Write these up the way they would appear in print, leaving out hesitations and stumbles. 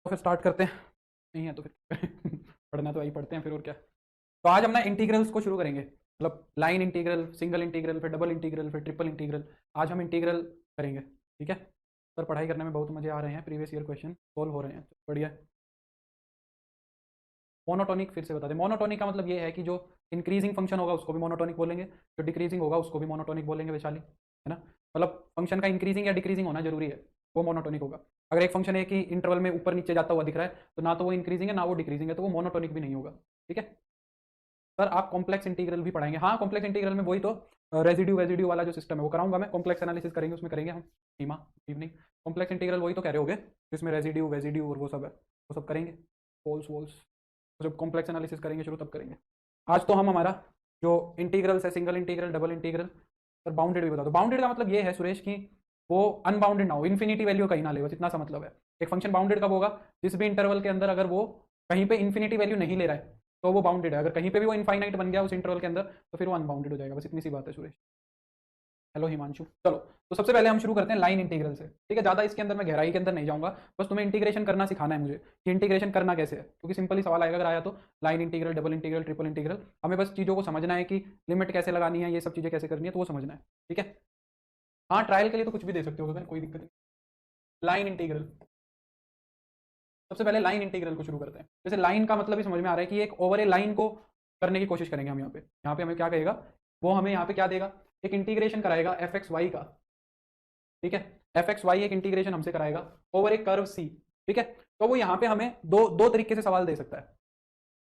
तो फिर स्टार्ट करते हैं। नहीं है तो फिर पढ़ना तो वही पढ़ते हैं फिर और क्या। तो आज हम ना इंटीग्रल्स को शुरू करेंगे, मतलब लाइन इंटीग्रल, सिंगल इंटीग्रल, फिर डबल इंटीग्रल, फिर ट्रिपल इंटीग्रल। आज हम इंटीग्रल करेंगे, ठीक है। पर पढ़ाई करने में बहुत मजे आ रहे हैं, प्रीवियस ईयर क्वेश्चन सॉल्व हो रहे हैं, बढ़िया। मोनोटोनिक फिर से बता दें। मोनोटोनिक का मतलब ये है कि जो इंक्रीजिंग फंक्शन होगा उसको भी मोनोटोनिक बोलेंगे, जो डिक्रीजिंग होगा उसको भी मोनोटोनिक बोलेंगे वैशाली, है ना। मतलब फंक्शन का इंक्रीजिंग या डिक्रीजिंग होना जरूरी है, वो मोनोटोनिक होगा। अगर एक फंक्शन एक ही इंटरवल में ऊपर नीचे जाता हुआ दिख रहा है तो ना तो वो इंक्रीजिंग है ना वो डिक्रीजिंग है, तो वो मोनोटोनिक भी नहीं होगा, ठीक है। सर आप कॉम्प्लेक्स इंटीग्रल भी पढ़ाएंगे? हाँ, कॉम्प्लेक्स इंटीग्रल में वही तो रेजिड्यू वेजिड्यू वाला जो सिस्टम है वो कराऊंगा मैं। कॉम्प्लेक्स एनालिसिस करेंगे, उसमें करेंगे हम सीमा इवनिंग। कॉम्प्लेक्स इंटीग्रल वही तो कह रहे होगे जिसमें रेजिड्यू वेजिड्यू और वो सब है, वो सब करेंगे। पोल्स वोल्स जब कॉम्प्लेक्स एनालिसिस करेंगे शुरू तब करेंगे। आज तो हम हमारा जो इंटीग्रल्स है, सिंगल इंटीग्रल, डबल इंटीग्रल और बाउंडेड भी बता दो। बाउंडेड का मतलब ये है सुरेश कि वो अनबाउंडेड ना हो, इन्फिनिटी वैल्यू कहीं ना ले, बस इतना सा मतलब है। एक फंक्शन बाउंडेड कब होगा? जिस भी इंटरवल के अंदर अगर वो कहीं पे इन्फिनिटी वैल्यू नहीं ले रहा है तो वो बाउंडेड है। अगर कहीं पे भी वो इनफाइनाइट बन गया उस इंटरवल के अंदर तो फिर वो अनबाउंडेड हो जाएगा, बस इतनी सी बात है सुरेश। हेलो हिमांशु। चलो, तो सबसे पहले हम शुरू करते हैं लाइन इंटीग्रल से, ठीक है। ज़्यादा इसके अंदर मैं गहराई के अंदर नहीं जाऊंगा, बस तुम्हें इंटीग्रेशन करना सिखाना है मुझे कि इंटीग्रेशन करना कैसे है, क्योंकि सिंपल ही सवाल आएगा अगर आया तो। Line integral, double integral, triple integral, हमें बस चीज़ों को समझना है कि लिमिट कैसे लगानी है, ये सब चीज़ें कैसे करनी है, तो वो समझना है, ठीक है। हाँ, ट्रायल के लिए तो कुछ भी दे सकते हो, कोई दिक्कत नहीं। लाइन इंटीग्रल, सबसे पहले लाइन इंटीग्रल को शुरू करते हैं। जैसे लाइन का मतलब ही समझ में आ रहा है कि एक ओवर ए लाइन को करने की कोशिश करेंगे हम यहाँ पे। यहाँ पे हमें क्या कहेगा, वो हमें यहाँ पे क्या देगा, एक इंटीग्रेशन कराएगा एफ एक्स वाई का, ठीक है। एफ एक्स वाई एक इंटीग्रेशन हमसे कराएगा ओवर एक कर्व सी, ठीक है। तो वो यहाँ पे हमें दो दो तरीके से सवाल दे सकता है।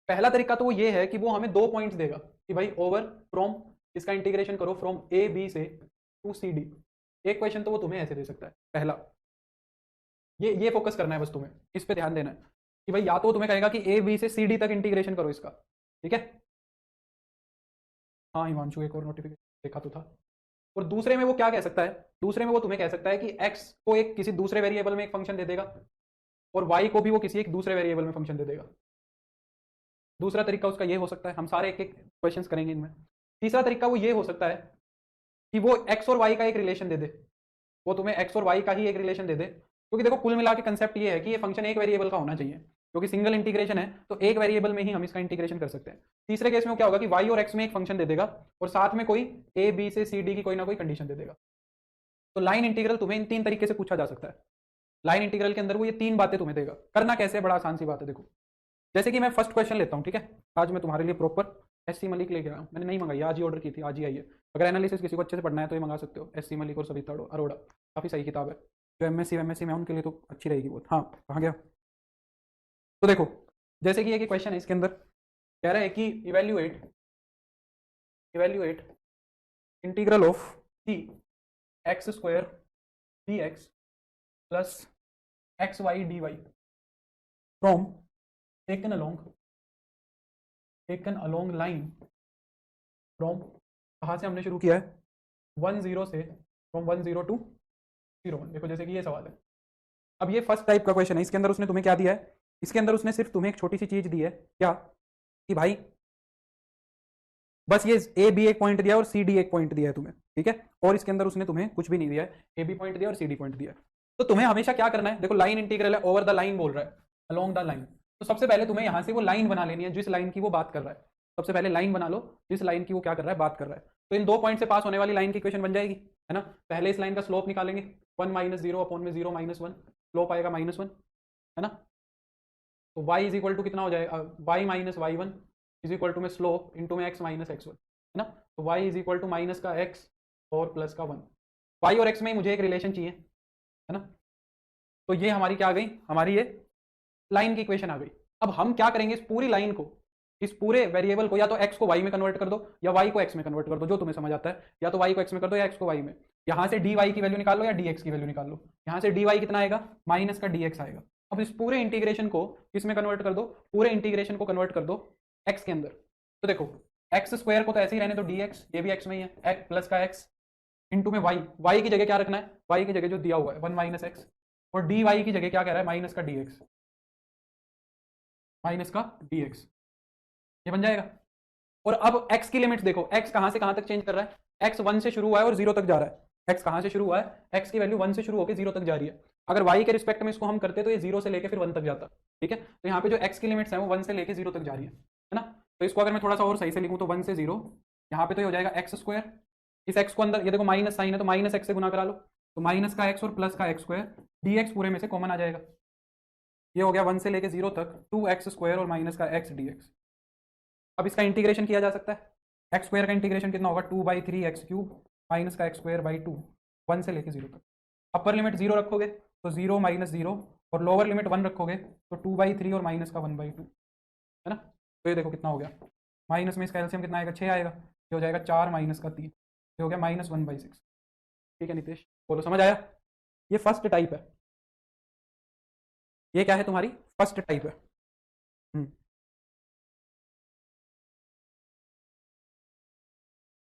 पहला तरीका तो वो ये है कि वो हमें 2 पॉइंट्स देगा कि भाई ओवर फ्रॉम, इसका इंटीग्रेशन करो फ्रॉम ए बी से टू सी डी। एक क्वेश्चन तो वो तुम्हें ऐसे दे सकता है पहला। ये फोकस करना है बस तुम्हें, इस पे ध्यान देना है कि भाई या तो तुम्हें कहेगा कि ए बी से सी डी तक इंटीग्रेशन करो इसका, ठीक है। हाँ हिमांशु, एक और नोटिफिकेशन देखा तो था। और दूसरे में वो क्या कह सकता है, दूसरे में वो तुम्हें कह सकता है कि x को एक किसी दूसरे वेरिएबल में एक फंक्शन दे देगा और y को भी वो किसी एक दूसरे वेरिएबल में फंक्शन दे देगा। दूसरा तरीका उसका ये हो सकता है, हम सारे एक एक क्वेश्चंस करेंगे इनमें। तीसरा तरीका वो ये हो सकता है कि वो x और y का एक रिलेशन दे दे, वो तुम्हें x और y का ही एक रिलेशन दे दे। क्योंकि देखो कुल मिला के कंसेप्ट ये है कि ये फंक्शन एक वेरिएबल का होना चाहिए, क्योंकि सिंगल इंटीग्रेशन है तो एक वेरिएबल में ही हम इसका इंटीग्रेशन कर सकते हैं। तीसरे केस में क्या होगा कि y और x में एक फंक्शन दे देगा और साथ में कोई a b से c d की कोई ना कोई कंडीशन दे देगा। तो लाइन इंटीग्रल तुम्हें इन तीन तरीके से पूछा जा सकता है। लाइन इंटीग्रल के अंदर वो ये तीन बातें तुम्हें देगा। करना कैसे, बड़ा आसान सी बात है। देखो, जैसे कि मैं फर्स्ट क्वेश्चन लेता हूँ, ठीक है। आज मैं तुम्हारे लिए प्रॉपर एस सी मलिक लेके आया हूँ, मैंने नहीं मंगाई, आज ही ऑर्डर की थी, आज ही आई है। अगर एनालिसिस किसी को अच्छे से पढ़ना है तो ये मंगा सकते हो, एस सी मलिक और सविता अरोड़ा, काफ़ी सही किताब है। जो एमएससी में उनके लिए तो अच्छी रहेगी बहुत। हाँ, कहाँ गया। तो देखो, जैसे कि ये क्वेश्चन है, इसके अंदर कह रहा है कि evaluate evaluate integral of c x square d x plus x y d y from taken along line from, कहाँ से हमने शुरू किया है, 10 से, फ्रॉम 10 टू 01। देखो जैसे कि ये सवाल है। अब ये फर्स्ट टाइप का क्वेश्चन है, इसके अंदर उसने तुम्हें क्या दिया है, इसके अंदर उसने सिर्फ तुम्हें एक छोटी सी चीज दी है, क्या कि भाई बस ये ए बी एक पॉइंट दिया और सी डी एक पॉइंट दिया है तुम्हें, ठीक है। और इसके अंदर उसने तुम्हें कुछ भी नहीं दिया है, ए बी पॉइंट दिया और सी डी पॉइंट दिया है। तो तुम्हें हमेशा क्या करना है, देखो लाइन इंटीग्रल है, ओवर द लाइन बोल रहा है, अलोंग द लाइन। तो सबसे पहले तुम्हें यहां से वो लाइन बना लेनी है जिस लाइन की वो बात कर रहा है। सबसे पहले लाइन बना लो जिस लाइन की वो क्या कर रहा है, बात कर रहा है। तो इन 2 पॉइंट से पास होने वाली लाइन की इक्वेशन बन जाएगी, है ना। पहले इस लाइन का स्लोप निकालेंगे, 1 माइनस 0 अपॉन में 0 माइनस 1, स्लोप आएगा -1, है ना। तो y इज इक्वल टू कितना हो जाएगा, y minus y one is equal to में स्लोप इंटू में x माइनस x1, है ना। तो y is equal to minus का x और प्लस का 1। y और x में मुझे एक रिलेशन चाहिए, है ना। तो ये हमारी क्या आ गई, हमारी ये लाइन की इक्वेशन आ गई। अब हम क्या करेंगे, इस पूरी लाइन को, इस पूरे वेरिएबल को या तो x को y में कन्वर्ट कर दो या y को x में कन्वर्ट कर दो, जो तुम्हें समझ आता है। या तो y को x में कर दो या x को y में। यहां से dy की वैल्यू निकाल लो या dx की वैल्यू निकाल लो। यहां से dy कितना आएगा, माइनस का dx आएगा। अब इस पूरे इंटीग्रेशन को किसमें कन्वर्ट कर दो, पूरे इंटीग्रेशन को कन्वर्ट कर दो x के अंदर। तो देखो एक्स स्क्वायर को तो ऐसे ही रहने दो dx, ये भी x में ही है, x प्लस का x इंटू में y की जगह क्या रखना है, y की जगह जो दिया हुआ है 1 माइनस एक्स, और dy की जगह क्या कह रहा है, माइनस का dx, माइनस का dx, ये बन जाएगा। और अब x की लिमिट्स देखो, x कहां से कहां तक चेंज कर रहा है, x 1 से शुरू हुआ है और 0 तक जा रहा है। x कहां से शुरू हुआ है, x की वैल्यू 1 से शुरू होकर 0 तक जा रही है। अगर y के रिस्पेक्ट में इसको हम करते तो ये 0 से लेके फिर 1 तक जाता, ठीक है। तो यहाँ पे जो x की लिमिट्स हैं वो 1 से लेके 0 तक जा रही है ना। तो इसको अगर मैं थोड़ा सा और सही से लिखूँ तो 1 से 0, यहाँ पे तो ये हो जाएगा एक्स स्क्वायर, इस x को अंदर ये देखो माइनस साइन है तो माइनस एक्स से गुना करा लो, तो माइनस का x और प्लस का एक्स स्क्वायर, dx पूरे में से कॉमन आ जाएगा। ये हो गया 1 से लेके 0 तक 2x स्क्वायर और माइनस का x dx। अब इसका इंटीग्रेशन किया जा सकता है, एक्स स्क्वायर का इंटीग्रेशन कितना होगा 2/3x³ माइनस का एक्स स्क्वायर बाई 2, 1 से लेके 0 तक। अपर लिमिट 0 रखोगे तो 0 माइनस 0, और लोअर लिमिट 1 रखोगे तो 2/3 और माइनस का 1/2, है ना। तो ये देखो कितना हो गया, माइनस में इसका एलसीएम कितना आएगा 6 आएगा, ये हो जाएगा 4 माइनस का 3, ये हो गया -1/6। ठीक है नितेश, बोलो समझ आया। ये फर्स्ट टाइप है, ये क्या है तुम्हारी फर्स्ट टाइप है।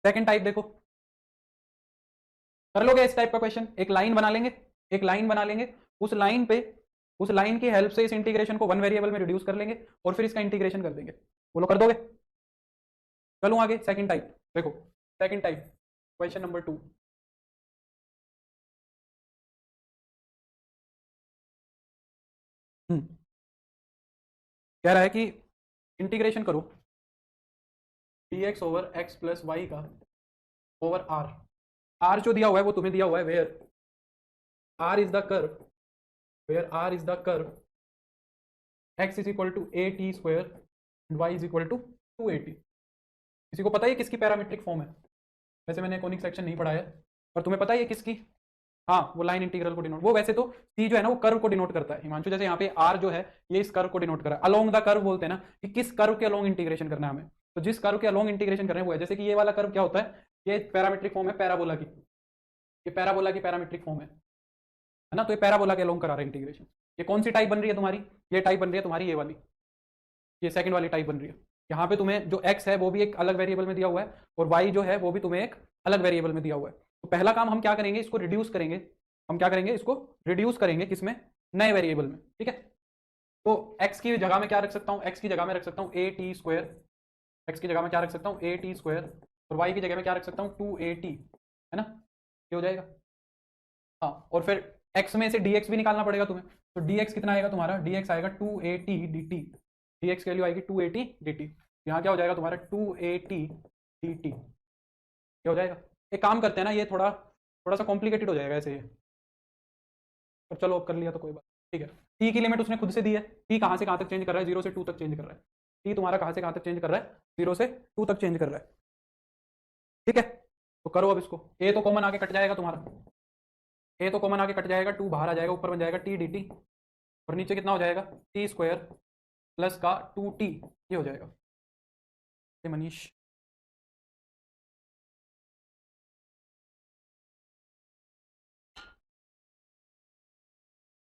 सेकंड टाइप देखो, कर लोगे इस टाइप का क्वेश्चन, एक लाइन बना लेंगे, एक लाइन बना लेंगे, उस लाइन पे उस लाइन की हेल्प से इस इंटीग्रेशन को 1 वेरिएबल में रिड्यूस कर लेंगे और फिर इसका इंटीग्रेशन कर देंगे। बोलो कर दोगे। चलो आगे सेकंड टाइप देखो, सेकंड टाइप क्वेश्चन नंबर 2। कह रहा है कि इंटीग्रेशन करो dx over x plus y का ओवर r। r जो दिया हुआ है वो तुम्हें दिया हुआ है where r is the curve, where r is the curve x is equal to a t square and y is equal to 2at। किसी को पता है किसकी पैरामीट्रिक फॉर्म है? वैसे मैंने कोनिक सेक्शन नहीं पढ़ा है, पर तुम्हें पता है ये किसकी? हाँ, वो लाइन इंटीग्रल को डिनोट, वो वैसे तो c जो है ना वो कर्व को डिनोट करता है हिमांशु, जैसे यहाँ पे r जो है ये इस कर्व को डिनोट कर रहा है। अलोंग द कर्व बोलते हैं ना, कि किस कर्व के अलोंग इंटीग्रेशन करना है हमें, तो जिस कर्व के अलोंग इंटीग्रेशन कर रहे हैं वो है। जैसे कि ये वाला कर्व क्या होता है, ये पैरामीट्रिक फॉर्म है पैराबोला की, ये पैराबोला की पैरामीट्रिक फॉर्म है ना। तो ये पैराबोला के अलोंग करा रहा है इंटीग्रेशन। ये कौन सी टाइप बन रही है तुम्हारी? ये टाइप बन रही है तुम्हारी ये वाली, ये सेकंड वाली टाइप बन रही है। यहाँ पे तुम्हें जो x है वो भी एक अलग वेरिएबल में दिया हुआ है, और y जो है वो भी तुम्हें एक अलग वेरिएबल में दिया हुआ है। तो पहला काम हम क्या करेंगे, इसको रिड्यूस करेंगे। हम क्या करेंगे, इसको रिड्यूस करेंगे किसमें, नए वेरिएबल में, ठीक है। तो x की जगह में क्या रख सकता हूँ, x की जगह में रख सकता हूँ a t स्क्वायर, x की जगह में क्या रख सकता हूँ a t स्क्वायर, और y की जगह में क्या रख सकता हूँ 2at, है ना। ये हो जाएगा। हाँ, और फिर x में से dx भी निकालना पड़ेगा तुम्हें, तो dx कितना आएगा तुम्हारा, dx आएगा 2at dt, dx की वैल्यू आएगी 2at dt। यहाँ क्या हो जाएगा तुम्हारा 2at dt, क्या हो जाएगा। एक काम करते हैं ना, ये थोड़ा थोड़ा सा कॉम्प्लिकेटेड हो जाएगा ऐसे ये, पर चलो अब कर लिया तो कोई बात, ठीक है। टी की लिमिट उसने खुद से दी है, टी कहाँ से कहाँ तक चेंज कर रहा है, 0 से 2 तक चेंज कर रहा है। टी तुम्हारा कहाँ से कहाँ तक चेंज कर रहा है, 0 से 2 तक चेंज कर रहा है, ठीक है। तो करो अब इसको, ए तो कॉमन आके कट जाएगा तुम्हारा, ए तो कॉमन आके कट जाएगा, 2 बाहर आ जाएगा, ऊपर बन जाएगा टी डी टी, और नीचे कितना हो जाएगा टी स्क्वायर प्लस का 2t, ये हो जाएगा। ये मनीष,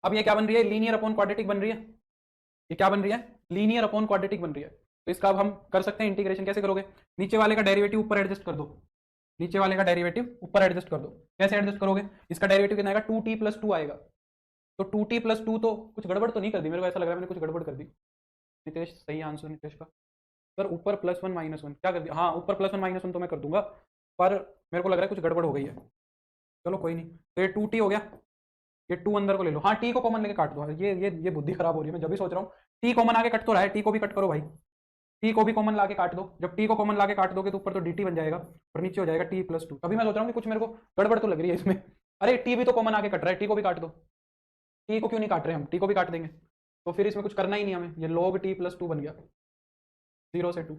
अब ये क्या बन रही है, लीनियर अपॉन क्वाड्रेटिक बन रही है। ये क्या बन रही है, लीनियर अपॉन क्वाड्रेटिक बन रही है। तो इसका अब हम कर सकते हैं इंटीग्रेशन, कैसे करोगे, नीचे वाले का डेरिवेटिव ऊपर एडजस्ट कर दो, नीचे वाले का डेरिवेटिव ऊपर एडजस्ट कर दो। कैसे एडजस्ट करोगे, इसका डेरिवेटिव कितना आएगा 2t प्लस 2 आएगा, तो 2t प्लस 2, तो कुछ गड़बड़ तो नहीं कर दी, मेरे को ऐसा लग रहा है मैंने कुछ गड़बड़ कर दी। नितेश सही आंसर नितेश का, सर ऊपर +1 -1 क्या कर दिया, हाँ ऊपर +1 -1 तो मैं कर दूंगा, पर मेरे को लग रहा है कुछ गड़बड़ हो गई है। चलो कोई नहीं, तो ये 2t हो गया, ये 2 अंदर को ले लो, हाँ टी को कॉमन लेके काट दो। ये बुद्धि खराब हो रही है, मैं जब भी सोच रहा हूँ टी कॉमन आके कट तो रहा है, टी को भी कट करो भाई, टी को भी कॉमन लाके काट दो। जब टी को कॉमन लाके काट दोगे तो ऊपर तो dt बन जाएगा और नीचे हो जाएगा t + 2। अभी मैं सोच रहा हूँ कि कुछ मेरे को गड़बड़ तो लग रही है इसमें, अरे टी भी तो कॉमन आके कट रहा है, टी को भी काट दो। टी को क्यों नहीं काट रहे हम, टी को भी काट देंगे, तो फिर इसमें कुछ करना ही नहीं हमें, ये log t + 2 बन गया, 0 से 2,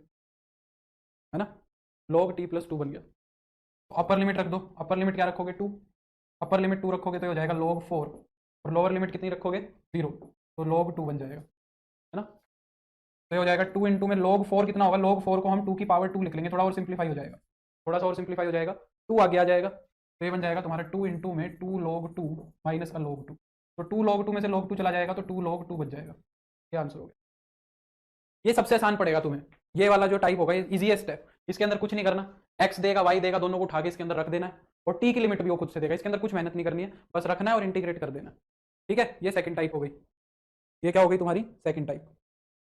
है ना, log t + 2 बन गया। तो अपर लिमिट रख दो, अपर लिमिट क्या रखोगे 2, अपर लिमिट 2 रखोगे तो हो जाएगा log 4, और लोअर लिमिट कितनी रखोगे 0, तो log 2 बन जाएगा, है ना। तो ये हो जाएगा 2 इंटू में log 4 कितना होगा, log 4 को हम 2 की पावर 2 लिख लेंगे, थोड़ा और सिंप्लीफाई हो जाएगा, थोड़ा सा और सिंप्लीफाई हो जाएगा, 2 आगे आ जाएगा, तो ये बन जाएगा तुम्हारा 2 इंटू में 2 log 2 माइनस का log 2, तो 2 log 2 में से log 2 चला जाएगा तो 2 log 2 बच जाएगा। ये आंसर हो गया। ये सबसे आसान पड़ेगा तुम्हें, ये वाला जो टाइप होगा इजीएस्ट है, इसके अंदर कुछ नहीं करना, x देगा y देगा दोनों को उठा के इसके अंदर रख देना है, और t की लिमिट भी वो खुद से देगा, इसके अंदर कुछ मेहनत नहीं करनी है, बस रखना है और इंटीग्रेट कर देना, ठीक है। ये सेकंड टाइप हो गई, ये क्या हो गई तुम्हारी सेकंड टाइप।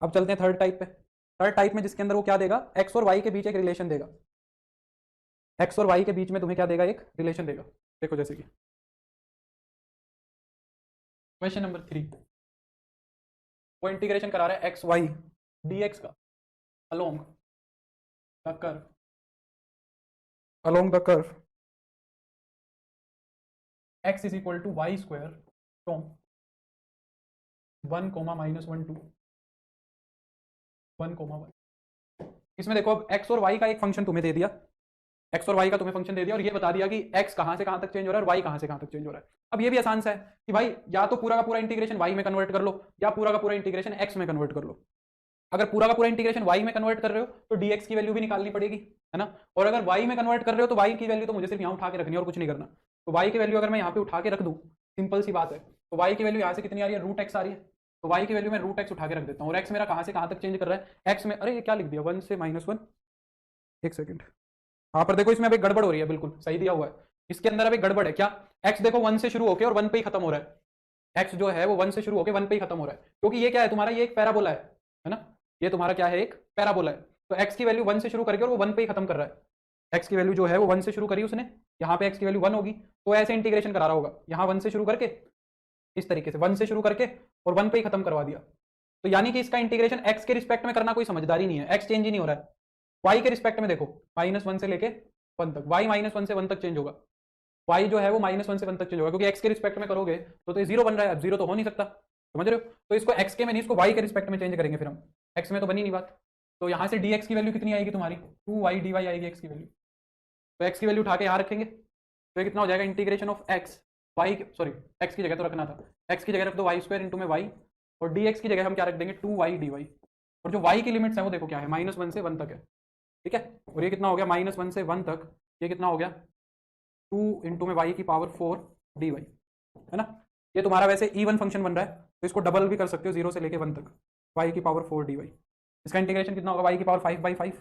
अब चलते हैं थर्ड टाइप पे। थर्ड टाइप में जिसके अंदर वो क्या देगा, x और y के बीच एक रिलेशन देगा, x और y के बीच में तुम्हें क्या देगा, एक रिलेशन देगा। देखो जैसे कि क्वेश्चन नंबर 3, वो इंटीग्रेशन करा रहा है एक्स वाई dx का along the curve, along the curve x is equal to y square from 1 comma -1 to 1 comma 1। इसमें देखो अब x और y का एक फंक्शन तुम्हें दे दिया, x और y का तुम्हें फंक्शन दे दिया और ये बता दिया कि x कहां से कहां तक चेंज हो रहा है और y कहां से कहां तक चेंज हो रहा है। अब ये भी आसान सा है कि भाई या तो पूरा का पूरा इंटीग्रेशन y में कन्वर्ट कर लो या पूरा का पूरा इंटीग्रेशन x में कन्वर्ट कर लो। अगर पूरा का पूरा इंटीग्रेशन y में कन्वर्ट कर रहे हो तो dx की वैल्यू भी निकालनी पड़ेगी, है ना। और अगर y में कन्वर्ट कर रहे हो तो y की वैल्यू तो मुझे सिर्फ यहाँ उठा के रखनी है और कुछ नहीं करना। तो y की वैल्यू अगर मैं यहाँ पे उठा के रख दूँ, सिंपल सी बात है, तो y की वैल्यू यहाँ से कितनी आ रही है, √x आ रही है। तो y की वैल्यू मैं √x उठा के रख देता हूँ और x मेरा कहाँ से कहाँ तक चेंज कर रहा है, x में, अरे ये क्या लिख दिया 1 से -1, एक सेकेंड, हाँ पर देखो इसमें अभी गड़बड़ हो रही है, बिल्कुल सही दिया हुआ है, इसके अंदर अभी गड़बड़ है। क्या, x देखो 1 से शुरू होकर और 1 पे ही खत्म हो रहा है, x जो है वो 1 से शुरू होकर 1 पे ही खत्म हो रहा है, क्योंकि ये क्या है तुम्हारा, ये एक पैराबोला है ना, ये तुम्हारा क्या है, एक पैराबोला है। तो x की वैल्यू 1 से शुरू करके और वो 1 पे ही खत्म कर रहा है। x की वैल्यू जो है वो 1 से शुरू करी उसने, यहाँ पे x की वैल्यू 1 होगी, तो ऐसे इंटीग्रेशन करा रहा होगा, यहाँ 1 से शुरू करके इस तरीके से 1 से शुरू करके और 1 पे ही खत्म करवा दिया। तो यानी कि इसका इंटीग्रेशन x के रिस्पेक्ट में करना कोई समझदारी नहीं है, x चेंज ही नहीं हो रहा है। y के रिस्पेक्ट में देखो -1 से लेके 1 तक, y -1 से 1 तक चेंज होगा, y जो है वो -1 से 1 तक चेंज होगा, क्योंकि x के रिस्पेक्ट में करोगे तो ये 0 बन रहा है, अब 0 तो हो नहीं सकता, समझ रहे हो। तो इसको x के में नहीं, इसको y के रिस्पेक्ट में चेंज करेंगे फिर हम, x में तो बनी नहीं बात। तो यहाँ से dx की वैल्यू कितनी आएगी तुम्हारी, 2y dy आएगी x की वैल्यू। तो x की वैल्यू उठा के यहाँ रखेंगे तो ये कितना हो जाएगा, integration of x, y sorry x की जगह तो रखना था, x की जगह रख दो y स्क्वायर इंटू में y, और dx की जगह हम क्या रख देंगे 2y dy। और जो y की लिमिट्स है वो देखो क्या है, -1 से 1 तक है, ठीक है। और ये कितना हो गया, -1 से 1 तक, ये कितना हो गया 2 इंटू में y की पावर 4 dy, है ना। ये तुम्हारा वैसे इवन फंक्शन बन रहा है तो इसको डबल भी कर सकते हो, 0 से लेके 1 तक, y की पावर 4 dy। इसका इंटीग्रेशन कितना होगा, y की power 5/5,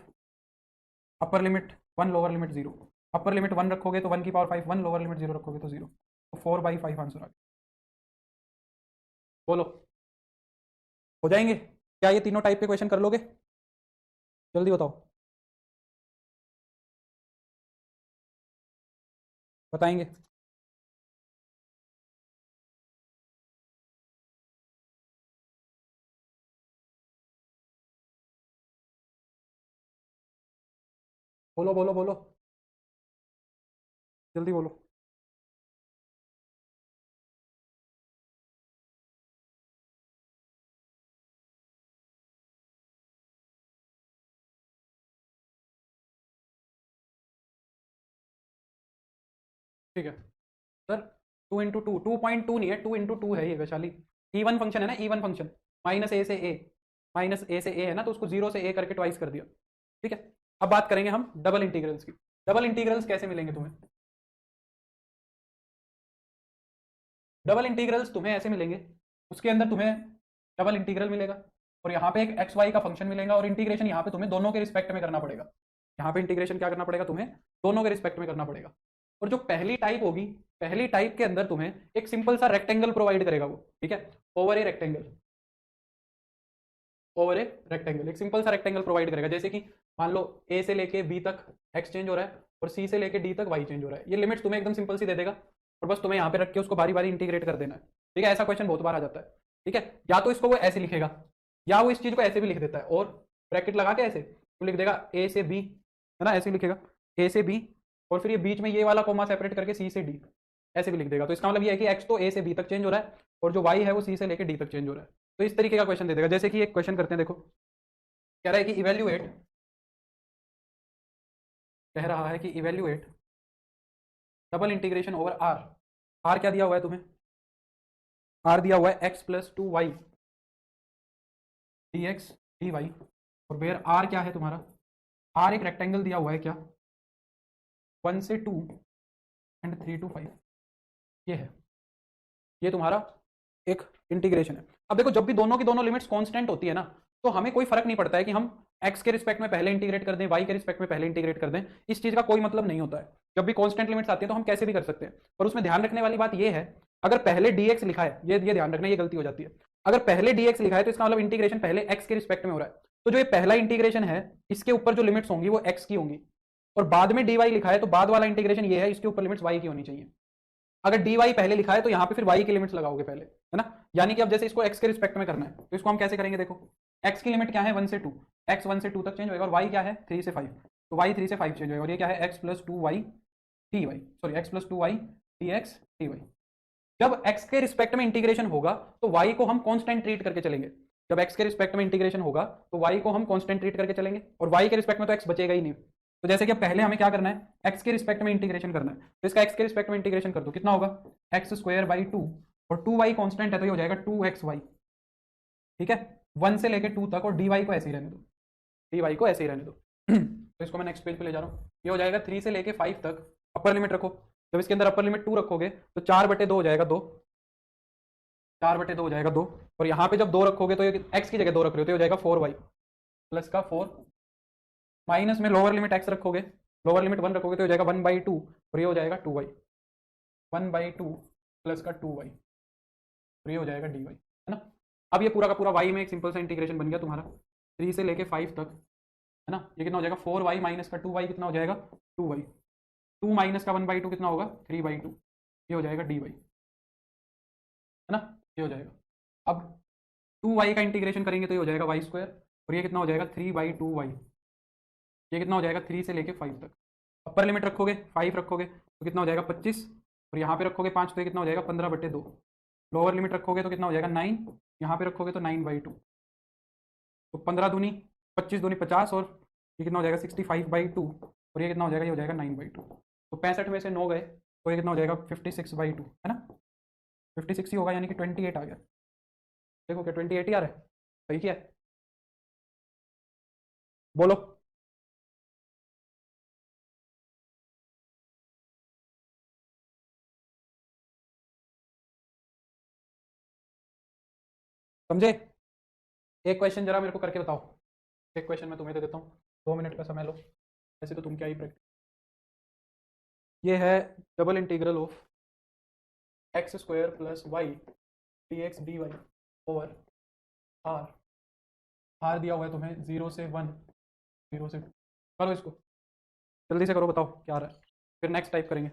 upper limit 1 lower limit 0, upper limit 1 रखोगे तो 1 की पावर 5 1, लोअर लिमिट 0 रखोगे तो 0, तो 4/5 आंसर आ गया। बोलो हो जाएंगे क्या ये तीनों टाइप के क्वेश्चन कर लोगे, जल्दी बताओ, बताएंगे। बोलो बोलो बोलो, जल्दी बोलो। ठीक है सर, 2 इंटू 2 नहीं है, 2 इंटू 2 है ये वैशाली, इवन फंक्शन है ना, इवन फंक्शन, -a से a, -a से a है ना, तो उसको 0 से a करके ट्वाइस कर दिया, ठीक है। अब बात करेंगे हम डबल इंटीग्रल्स की। डबल इंटीग्रल्स कैसे मिलेंगे तुम्हें, डबल इंटीग्रल्स तुम्हें ऐसे मिलेंगे, उसके अंदर तुम्हें डबल इंटीग्रल मिलेगा और यहाँ पे एक एक्स वाई का फंक्शन मिलेगा और इंटीग्रेशन यहाँ पे तुम्हें दोनों के रिस्पेक्ट में करना पड़ेगा, यहाँ पे इंटीग्रेशन क्या करना पड़ेगा तुम्हें, दोनों के रिस्पेक्ट में करना पड़ेगा। और जो पहली टाइप होगी, पहली टाइप के अंदर तुम्हें एक सिंपल सा रेक्टेंगल प्रोवाइड करेगा वो, ठीक है, over a rectangle, over a rectangle, एक सिंपल सा रेक्टेंगल प्रोवाइड करेगा। जैसे कि मान लो ए से लेके बी तक एक्स चेंज हो रहा है और सी से लेके डी तक वाई चेंज हो रहा है, ये लिमिट्स तुम्हें एकदम सिंपल सी दे देगा और बस तुम्हें यहाँ पे रख के उसको बारी बारी इंटीग्रेट कर देना है, ठीक है। ऐसा क्वेश्चन बहुत बार आ जाता है, ठीक है। या तो इसको वो ऐसे लिखेगा या वो इस चीज को ऐसे भी लिख देता है और ब्रैकेट लगा के ऐसे तो लिख देगा ए से बी, है ना, ऐसे लिखेगा ए से बी और फिर ये बीच में ये वाला कोमा सेपरेट करके सी से डी, ऐसे भी लिख देगा। तो इसका मतलब ये है कि एक्स तो ए से बी तक चेंज हो रहा है और जो वाई है वो सी से लेके डी तक चेंज हो रहा है। तो इस तरीके का क्वेश्चन दे देगा। जैसे कि एक क्वेश्चन करते हैं, देखो कह रहा है कि इवेल्युएट, कह रहा है कि evaluate double integration over r, r क्या दिया हुआ है तुम्हें, आर दिया हुआ है x plus 2y d x d y, और वेयर आर क्या है तुम्हारा, आर एक रेक्टेंगल दिया हुआ है क्या, 1 से 2 एंड 3 to 5, ये है, ये तुम्हारा एक इंटीग्रेशन है। अब देखो जब भी दोनों की दोनों लिमिट्स कांस्टेंट होती है ना, तो हमें कोई फर्क नहीं पड़ता है कि हम x के रिस्पेक्ट में पहले इंटीग्रेट कर दें, y के रिस्पेक्ट में पहले इंटीग्रेट कर दें, इस चीज का कोई मतलब नहीं होता है। जब भी कांस्टेंट लिमिट्स आती है तो हम कैसे भी कर सकते हैं, पर उसमें ध्यान रखने वाली बात ये है, अगर पहले dx लिखा है, ये ध्यान रखना, ये गलती हो जाती है, अगर पहले dx लिखा है तो इसका मतलब इंटीग्रेशन पहले x के रिस्पेक्ट में हो रहा है, तो जो ये पहला इंटीग्रेशन है इसके ऊपर जो लिमिट्स होंगी वो x की होंगी, और बाद में dy लिखा है तो बाद वाला इंटीग्रेशन ये है, इसके ऊपर लिमिट्स y की होनी चाहिए, अगर dy पहले लिखा है तो यहाँ पे फिर y की लिमिट्स लगाओगे पहले, है ना। यानी कि अब जैसे इसको x के रिस्पेक्ट में करना है तो इसको हम कैसे करेंगे, देखो x की लिमिट क्या है 1 से 2, x 1 से 2 तक चेंज होएगा और y क्या है 3 से 5, तो y 3 से 5 चेंज होएगा और ये क्या है x plus 2y dy, sorry x plus 2y dx dy। जब x के रिस्पेक्ट में इंटीग्रेशन होगा तो y को हम कांस्टेंट ट्रीट करके चलेंगे, जब x के रिस्पेक्ट में इंटीग्रेशन होगा तो y को हम कांस्टेंट ट्रीट करके चलेंगे और y के रिस्पेक्ट में तो x बचेगा ही नहीं। तो जैसे कि अब पहले हमें क्या करना है, x के रिस्पेक्ट में इंटीग्रेशन करना है, तो इसका x के रिस्पेक्ट में इंटीग्रेशन कर दो, कितना होगा एक्स स्क्वायर बाई 2 और 2y कांस्टेंट है तो ये हो जाएगा 2xy, ठीक है 1 से लेके 2 तक, और dy को ऐसे ही रहने दो, dy को ऐसे ही रहने दो। तो इसको मैं नेक्स्ट पेज पे ले जा रहा हूँ, ये हो जाएगा 3 से लेके 5 तक, अपर लिमिट रखो, जब इसके अंदर अपर लिमिट 2 रखोगे तो 4/2 हो जाएगा 2, 4/2 हो जाएगा 2, और यहाँ पे जब 2 रखोगे तो ये x की जगह 2 रख रहे हो तो ये हो जाएगा 4y प्लस का 4, माइनस में लोअर लिमिट x रखोगे, लोअर लिमिट 1 रखोगे तो हो जाएगा 1/2 और ये हो जाएगा 2y, 1/2 प्लस का 2y, तो ये हो जाएगा dy, है ना। अब ये पूरा का पूरा y में एक सिंपल सा इंटीग्रेशन बन गया तुम्हारा 3 से लेके 5 तक, है ना। ये कितना हो जाएगा 4y माइनस का 2y कितना हो जाएगा 2y, 2 माइनस का 1/2 कितना होगा 3/2, ये हो जाएगा dy, है ना, ये हो जाएगा। अब 2y का इंटीग्रेशन करेंगे तो ये हो जाएगा y स्क्वायर और ये कितना हो जाएगा 3/2y, ये कितना हो जाएगा 3 से लेके 5 तक, अपर लिमिट रखोगे 5 रखोगे तो कितना हो जाएगा 25 और यहाँ पे रखोगे 5 तो ये कितना हो जाएगा 15/2, लोअर लिमिट रखोगे तो कितना हो जाएगा 9, यहाँ पे रखोगे तो 9/2, तो 15 दूनी 25 दूनी 50 और ये कितना हो जाएगा 65/2 और ये कितना हो जाएगा, ये हो जाएगा 9/2, तो 65 में से 9 गए तो ये कितना हो जाएगा 56/2, है ना, 56 ही होगा, यानी कि 28 आ गया। देखो क्या 28 ही आ रहा है, सही क्या है, बोलो। समझे, एक क्वेश्चन जरा मेरे को करके बताओ, एक क्वेश्चन मैं तुम्हें दे देता हूँ, 2 मिनट का समय लो, ऐसे तो तुम क्या ही प्रैक्टिस। ये है double integral of x square plus y d x d y over r, r दिया हुआ है तुम्हें 0 से 1, 0 से 2, करो इसको जल्दी से करो, बताओ क्या आ रहा है, फिर नेक्स्ट टाइप करेंगे।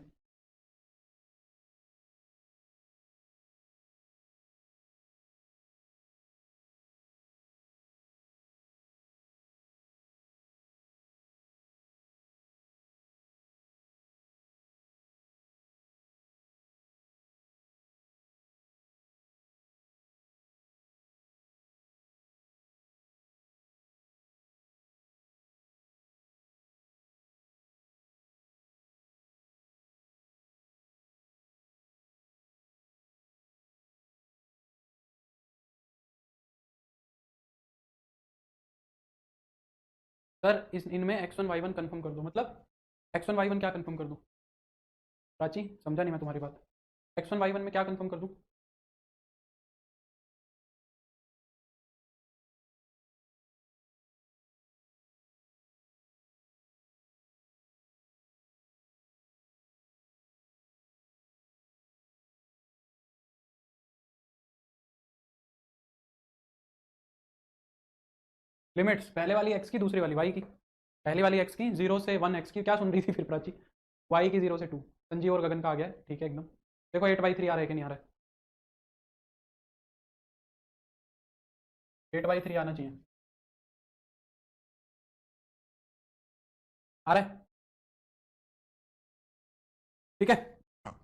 सर इस इनमें x1 y1 कंफर्म कर दो, मतलब x1 y1 क्या कंफर्म कर दूँ, प्राची समझा नहीं मैं तुम्हारी बात, x1 y1 में क्या कंफर्म कर दूँ। लिमिट्स पहले वाली x की, दूसरी वाली y की, पहली वाली x की 0 से 1, x की क्या सुन रही थी फिर प्राची, y की 0 से 2, संजीव और गगन का आ गया, ठीक है एकदम। देखो 8/3 आ रहा है कि नहीं आ रहा है, 8/3 आना चाहिए, आ रहा है, ठीक है।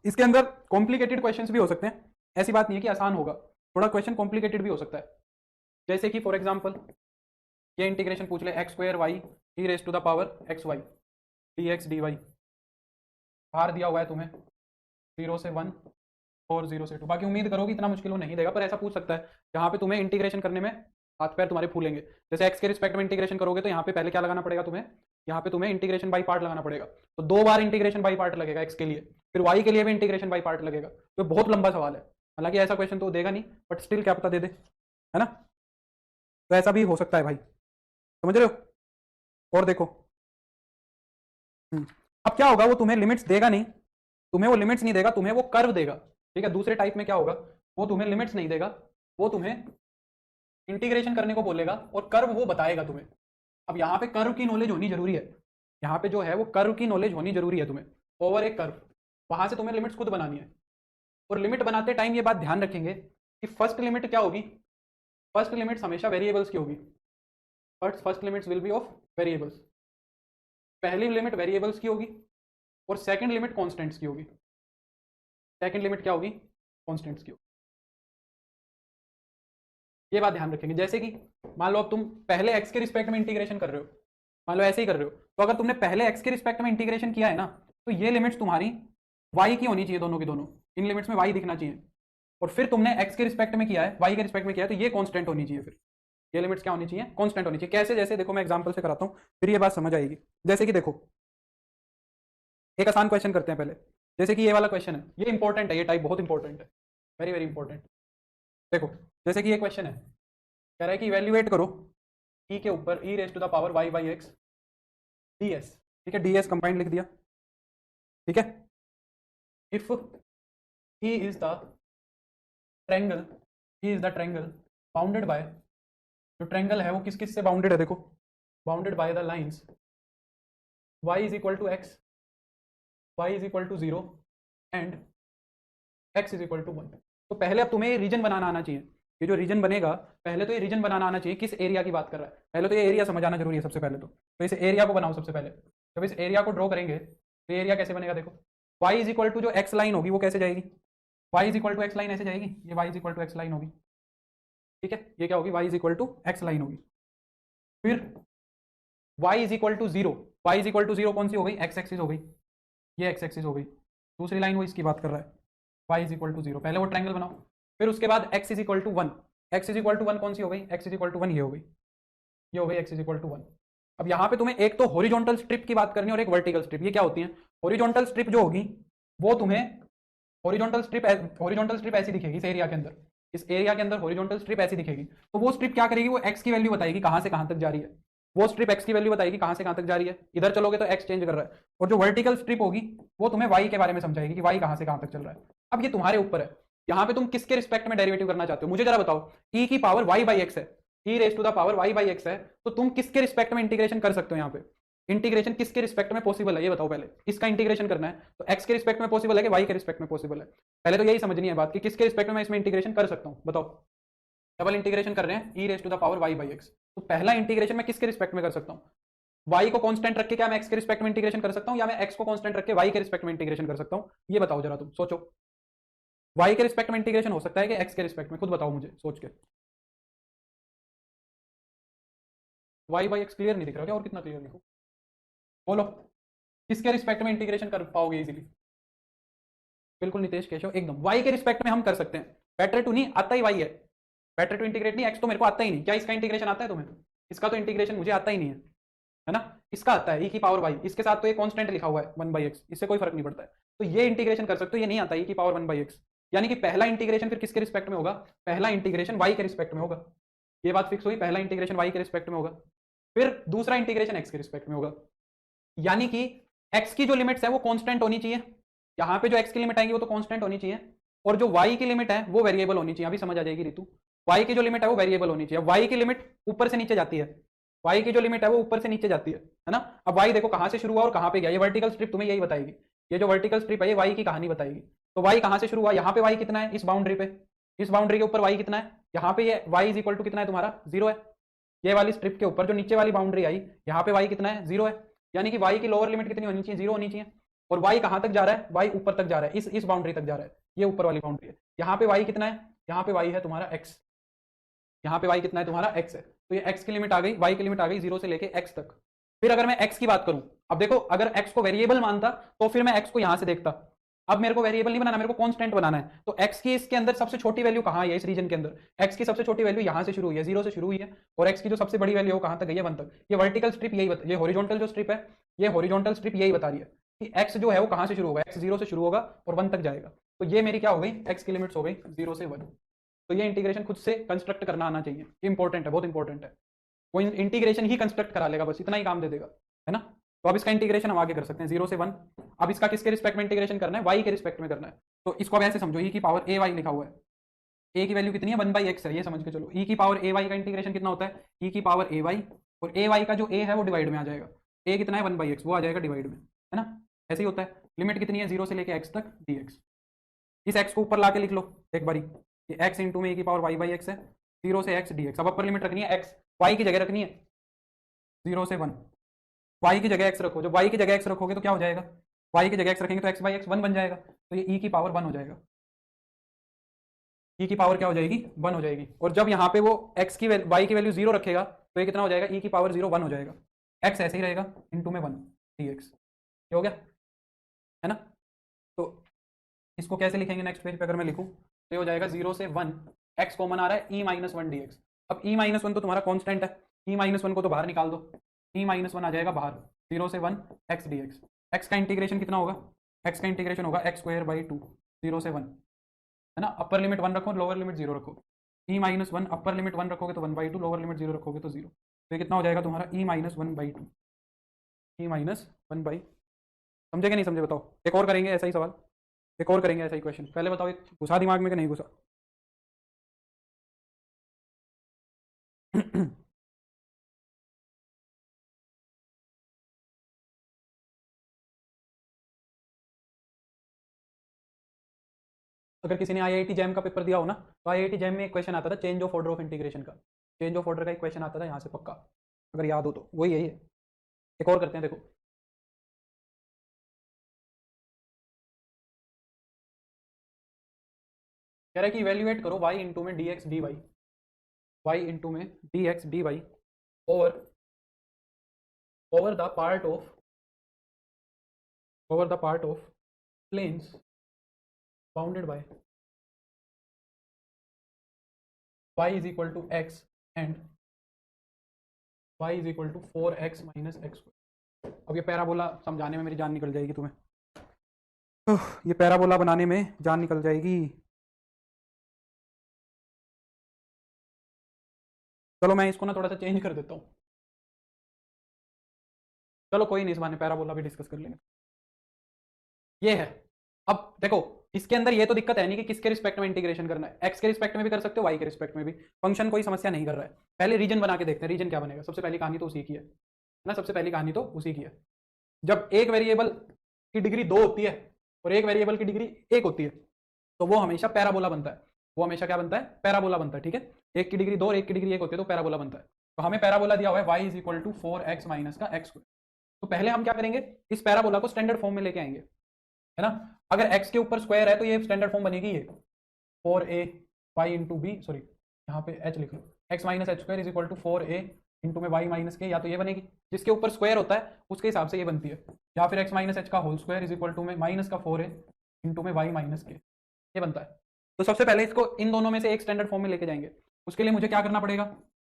इसके अंदर कॉम्प्लिकेटेड क्वेश्चंस भी हो सकते हैं, ऐसी बात नहीं है कि आसान होगा, थोड़ा क्वेश्चन कॉम्प्लिकेटेड भी हो सकता है, जैसे कि फॉर एग्जांपल ये इंटीग्रेशन पूछ ले x square y e raise to the power x y d x d y, बाहर दिया हुआ है तुम्हें 0 से 1 और 0 से 2, बाकी उम्मीद करो कि इतना मुश्किल वो नहीं देगा, पर ऐसा पूछ सकता है जहाँ पे तुम्हें इंटीग्रेशन करने में हाथ पैर तुम्हारे फूलेंगे। जैसे एक्स के रिस्पेक्ट में इंटीग्रेशन करोगे तो यहाँ पे पहले क्या लगाना पड़ेगा तुम्हें, यहाँ पे तुम्हें इंटीग्रेशन बाई पार्ट लगाना पड़ेगा, तो 2 बार इंटीग्रेशन बाई पार्ट लगेगा एक्स के लिए, फिर वाई के लिए भी इंटीग्रेशन बाई पार्ट लगेगा, तो बहुत लंबा सवाल है। हालांकि ऐसा क्वेश्चन तो देगा नहीं, बट स्टिल क्या पता दे दे, है ना, तो ऐसा भी हो सकता है भाई, समझ रहे हो। और देखो अब क्या होगा, वो तुम्हें लिमिट्स देगा नहीं, तुम्हें वो लिमिट्स नहीं देगा, तुम्हें वो कर्व देगा, ठीक है। दूसरे टाइप में क्या होगा, वो तुम्हें लिमिट्स नहीं देगा, वो तुम्हें इंटीग्रेशन करने को बोलेगा और कर्व वो बताएगा तुम्हें। अब यहाँ पे कर्व की नॉलेज होनी जरूरी है, यहाँ पे जो है वो कर्व की नॉलेज होनी जरूरी है तुम्हें, ओवर एक कर्व, वहां से तुम्हें लिमिट्स खुद बनानी है, और लिमिट बनाते टाइम ये बात ध्यान रखेंगे कि फर्स्ट लिमिट क्या होगी, फर्स्ट लिमिट्स हमेशा वेरिएबल्स की होगी, first limits will be of variables, पहली लिमिट वेरिएबल्स की होगी और सेकंड लिमिट कांस्टेंट्स की होगी, सेकंड लिमिट क्या होगी, कांस्टेंट्स की होगी। ये बात ध्यान रखेंगे। जैसे कि मान लो अब तुम पहले x के रिस्पेक्ट में इंटीग्रेशन कर रहे हो, मान लो ऐसे ही कर रहे हो, तो अगर तुमने पहले x के रिस्पेक्ट में इंटीग्रेशन किया है ना, तो ये लिमिट्स तुम्हारी y की होनी चाहिए, दोनों की दोनों, इन लिमिट्स में y दिखना चाहिए। और फिर तुमने x के रिस्पेक्ट में किया है, y के रिस्पेक्ट में किया है, तो ये कांस्टेंट होनी चाहिए, फिर ये लिमिट्स क्या होनी चाहिए, कांस्टेंट होनी चाहिए। कैसे, जैसे देखो मैं एग्जांपल से कराता हूँ, फिर ये बात समझ आएगी। जैसे कि देखो एक आसान क्वेश्चन करते हैं पहले, जैसे कि ये वाला क्वेश्चन है, ये इंपॉर्टेंट है, ये टाइप बहुत इंपॉर्टेंट है, वेरी वेरी इंपॉर्टेंट। देखो जैसे कि ये क्वेश्चन है, कह रहा है कि इवेल्युएट करो e के ऊपर e raise to the power y by x ds, ठीक है, ds कंबाइंड लिख दिया, ठीक है। If e is the triangle, e is the triangle bounded by, जो ट्रायंगल है वो किस किस से बाउंडेड है, देखो bounded by the lines y is equal to x, y is equal to 0 and x is equal to 1। तो पहले अब तुम्हें रीजन बनाना आना चाहिए, ये जो रीजन बनेगा पहले तो ये रीजन बनाना आना चाहिए, किस एरिया की बात कर रहा है, पहले तो ये एरिया समझ आना जरूरी है सबसे पहले। तो इस एरिया को बनाओ सबसे पहले, जब इस एरिया को ड्रॉ करेंगे तो एरिया कैसे बनेगा, देखो y इज इक्वल टू जो x लाइन होगी वो कैसे जाएगी, y is equal to x line ऐसे जाएगी, ये y is equal to x line होगी, ठीक है, ये क्या होगी, y is equal to x line होगी। फिर y is equal to 0, y is equal to 0 कौन सी हो गई, x एक्सिस हो गई, ये x एक्सिस हो गई, दूसरी लाइन वो इसकी बात कर रहा है, y इज इक्वल टू 0, पहले वो ट्रायंगल बनाओ। फिर उसके बाद x is equal to 1, x is equal to 1 कौन सी हो गई, x इज इक्वल टू 1 ये हो गई, ये हो गई x इज इक्वल टू 1। अब यहाँ पे तुम्हें एक तो हॉरिजॉन्टल स्ट्रिप की बात करनी है और एक वर्टिकल स्ट्रिप, ये क्या होती है, हॉरिजॉन्टल स्ट्रिप जो होगी वो तुम्हें, हॉरिजॉन्टल स्ट्रिप ऐसी दिखेगी इस एरिया के अंदर, इस एरिया के अंदर हॉरिजॉन्टल स्ट्रिप ऐसी दिखेगी, तो वो स्ट्रिप क्या करेगी, वो x की वैल्यू बताएगी कहाँ से कहाँ तक जा रही है, वो स्ट्रिप x की वैल्यू बताएगी कहाँ से कहाँ तक जा रही है, इधर चलोगे तो x चेंज कर रहा है, और जो वर्टिकल स्ट्रिप होगी वो तुम्हें y के बारे में समझाएगी कि y कहाँ से कहाँ तक चल रहा है। अब ये तुम्हारे ऊपर है, यहाँ पे तुम किसके रिस्पेक्ट में डेरिवेटिव करना चाहते हो, मुझे जरा बताओ, e की पावर y बाई एक्स है, e raise to the power y by x है, तो तुम किसके रिस्पेक्ट में इंटीग्रेशन कर सकते हो, यहाँ पे इंटीग्रेशन किसके रिस्पेक्ट में पॉसिबल है, ये बताओ पहले, इसका इंटीग्रेशन करना है तो x के रिस्पेक्ट में पॉसिबल है कि y के रिस्पेक्ट में पॉसिबल है, पहले तो यही समझनी है बात कि किसके रिस्पेक्ट में मैं इसमें इंटीग्रेशन कर सकता हूँ, बताओ। डबल इंटीग्रेशन कर रहे हैं e raise to the power y by x, तो पहला इंटीग्रेशन मैं किसके रिस्पेक्ट में कर सकता हूँ, y को कांस्टेंट रख के क्या मैं x के रिस्पेक्ट में इंटीग्रेशन कर सकता हूँ, या मैं x को कांस्टेंट रख के y के रिस्पेक्ट में इंटीग्रेशन कर सकता हूँ, ये बताओ जरा, तुम सोचो, y के रिस्पेक्ट में इंटीग्रेशन हो सकता है कि x के रिस्पेक्ट में, खुद बताओ मुझे सोच के, y बाई एक्स क्लियर नहीं दिख रहा क्या, और कितना क्लियर लिखो, बोलो किसके रिस्पेक्ट में इंटीग्रेशन कर पाओगे इजीली, बिल्कुल नितेश केशव एकदम, y के रिस्पेक्ट में हम कर सकते हैं, बेटर टू नहीं आता ही y है, बेटर टू इंटीग्रेट नहीं, x तो मेरे को आता ही नहीं, क्या इसका इंटीग्रेशन आता है तुम्हें, इसका तो इंटीग्रेशन मुझे आता ही नहीं है ना, इसका आता है e की पावर y, इसके साथ तो ये कांस्टेंट लिखा हुआ है 1 बाई एक्स, इससे कोई फर्क नहीं पड़ता है, तो ये इंटीग्रेशन कर सकते हो, ये नहीं आता e की पावर 1 बाई एक्स, यानी कि पहला इंटीग्रेशन फिर किसके रिस्पेक्ट में होगा, पहला इंटीग्रेशन y के रिस्पेक्ट में होगा, ये बात फिक्स हुई, पहला इंटीग्रेशन y के रिस्पेक्ट में होगा, फिर दूसरा इंटीग्रेशन x के रिस्पेक्ट में होगा, यानी कि x की जो लिमिट्स है वो कांस्टेंट होनी चाहिए, यहाँ पे जो x की लिमिट आएंगी वो तो कांस्टेंट होनी चाहिए, और जो y की लिमिट है वो वेरिएबल होनी चाहिए, अभी समझ आ जाएगी रितु, y की जो लिमिट है वो वेरिएबल होनी चाहिए, y की लिमिट ऊपर से नीचे जाती है, y की जो लिमिट है वो ऊपर से नीचे जाती है ना। अब y देखो कहाँ से शुरू हुआ और कहाँ पे गया, ये वर्टिकल स्ट्रिप तुम्हें यही बताएगी, ये जो वर्टिकल स्ट्रिप है ये y की कहानी बताएगी, तो y कहाँ से शुरू हुआ, यहाँ पे y कितना है, इस बाउंड्री पे, इस बाउंड्री के ऊपर y कितना है, यहाँ पे ये y इज इक्वल टू कितना है तुम्हारा 0 है, ये वाली स्ट्रिप के ऊपर जो नीचे वाली बाउंड्री आई यहाँ पे y कितना है 0 है, यानी कि y की लोअर लिमिट कितनी होनी चाहिए, 0 होनी चाहिए, और y कहाँ तक जा रहा है, y ऊपर तक जा रहा है, इस बाउंड्री तक जा रहा है, ये ऊपर वाली बाउंड्री है, यहाँ पे y कितना है, यहाँ पे y है तुम्हारा x, यहाँ पे y कितना है तुम्हारा x है, तो ये x की लिमिट आ गई, y की लिमिट आ गई 0 से लेके x तक। फिर अगर मैं x की बात करूं, अब देखो अगर x को वेरिएबल मानता तो फिर मैं x को यहां से देखता, अब मेरे को वेरिएबल नहीं बनाना, मेरे को कांस्टेंट बनाना है, तो x की इसके अंदर सबसे छोटी वैल्यू कहां है, इस रीजन के अंदर x की सबसे छोटी वैल्यू यहां से शुरू हुई है, 0 से शुरू हुई है, और x की जो सबसे बड़ी वैल्यू है कहां तक गई है 1 तक, ये वर्टिकल स्ट्रिप यही ये हॉरिजॉन्टल जो स्ट्रिप है, ये हॉरिजॉन्टल स्ट्रिप यही बता रही है कि x जो है वो कहां से शुरू होगा, x 0 से शुरू होगा और 1 तक जाएगा, तो ये मेरी क्या हो गई, x की लिमिट्स हो गई 0 से 1, तो ये इंटीग्रेशन खुद से कंस्ट्रक्ट करना आना चाहिए, ये इंपॉर्टेंट है, बहुत इंपॉर्टेंट है, वो इंटीग्रेशन ही कंस्ट्रक्ट करा लेगा, बस इतना ही काम दे देगा, है ना। तो अब इसका इंटीग्रेशन हम आगे कर सकते हैं 0 से 1, अब इसका किसके रिस्पेक्ट में इंटीग्रेशन करना है, y के रिस्पेक्ट में करना है, तो इसको अब ऐसे समझो, e की पावर a y लिखा हुआ है, a की वैल्यू कितनी है 1 बाई एक्स है, ये समझ के चलो, e की पावर a y का इंटीग्रेशन कितना होता है, e की पावर a y, और a y का जो a है वो डिवाइड में आ जाएगा, a कितना है 1 बाई एक्स, वो आ जाएगा डिवाइड में, है ना, ऐसे ही होता है, लिमिट कितनी है 0 से लेके x तक dx, इस x को ऊपर ला के लिख लो एक बारी, ये x इंटू में e की पावर y बाई एक्स है, 0 से x dx। अब अपर लिमिट रखनी है x, y की जगह रखनी है 0 से 1, y की जगह x रखो। जब y की जगह x रखोगे तो क्या हो जाएगा, y की जगह x रखेंगे तो x बाई एक्स 1 बन जाएगा, तो ये e की पावर 1 हो जाएगा, e की पावर क्या हो जाएगी 1 हो जाएगी। और जब यहाँ पे वो x की y की वैल्यू 0 रखेगा तो ये कितना हो जाएगा, e की पावर 0 1 हो जाएगा, x ऐसे ही रहेगा इंटू में 1 dx, ये हो गया है ना। तो इसको कैसे लिखेंगे नेक्स्ट पेज पे अगर मैं लिखूं तो ये हो जाएगा 0 से 1, x कॉमन आ रहा है e माइनस 1 dx। अब e माइनस 1 तो तुम्हारा कांस्टेंट है, e माइनस 1 को तो बाहर निकाल दो, e माइनस 1 आ जाएगा बाहर, 0 से 1 x dx। x का इंटीग्रेशन कितना होगा, x का इंटीग्रेशन होगा x स्क्वायर बाई 2, 0 से 1 है ना। अपर लिमिट 1 रखो, लोअर लिमिट 0 रखो, e माइनस 1 अपर लिमिट 1 रखोगे तो 1/2, लोअर लिमिट 0 रखोगे तो 0, तो ये कितना हो जाएगा तुम्हारा e माइनस 1/2, e माइनस 1/, समझे कि नहीं समझे बताओ। एक और करेंगे ऐसा ही सवाल, एक और करेंगे ऐसा ही क्वेश्चन, पहले बताओ एक घुसा दिमाग में कि नहीं घुसा। अगर किसी ने आईआईटी जैम का पेपर दिया हो ना, तो आईआईटी जैम में एक क्वेश्चन आता था change of order of integration का, चेंज ऑफ ऑर्डर का एक क्वेश्चन आता था यहाँ से पक्का, अगर याद हो तो वही यही है। एक और करते हैं देखो, कह रहा है कि इवेल्युएट करो y इंटू में dx dy, y इंटू में dx dy over over the part of planes bounded by y is equal to x and y is equal to 4x minus x. अब ये पैराबोला समझाने में मेरी जान निकल जाएगी तुम्हें, ये पैराबोला बनाने में जान निकल जाएगी। चलो मैं इसको ना थोड़ा सा चेंज कर देता हूँ, चलो कोई नहीं, इस बहाने पैराबोला भी डिस्कस कर लेंगे। ये है, अब देखो इसके अंदर ये तो दिक्कत है नहीं कि किसके रिस्पेक्ट में इंटीग्रेशन करना है, एक्स के रिस्पेक्ट में भी कर सकते हो, वाई के रिस्पेक्ट में भी, फंक्शन कोई समस्या नहीं कर रहा है। पहले रीजन बना के देखते हैं, रीजन क्या बनेगा। सबसे पहली कहानी तो उसी की है ना, सबसे पहली कहानी तो उसी की है। जब एक वेरिएबल की डिग्री 2 होती है और एक वेरिएबल की डिग्री 1 होती है तो वो हमेशा पैराबोला बनता है, वो हमेशा क्या बनता है, पैराबोला बनता है, ठीक है। एक की डिग्री 2 और एक की डिग्री 1 होती है तो पैराबोला बनता है। तो हमें पैराबोला दिया हुआ है y is equal to 4x minus का एक्स स्क्वायर। तो पहले हम क्या करेंगे, इस पैराबोला को स्टैंडर्ड फॉर्म में लेके आएंगे, है ना। अगर x के ऊपर स्क्वायर है तो ये स्टैंडर्ड फॉर्म बनेगी, ये 4a y into B, sorry यहाँ पे h लिख लो, x minus h square is equal to 4a into में y माइनस के, या तो ये बनेगी जिसके ऊपर स्क्वायर होता है उसके हिसाब से ये बनती है, या फिर x माइनस एच का whole square is equal to में माइनस का 4a इंटू में y माइनस के, ये बनता है। तो सबसे पहले इसको इन दोनों में से एक स्टैंडर्ड फॉर्म में लेके जाएंगे। उसके लिए मुझे क्या करना पड़ेगा,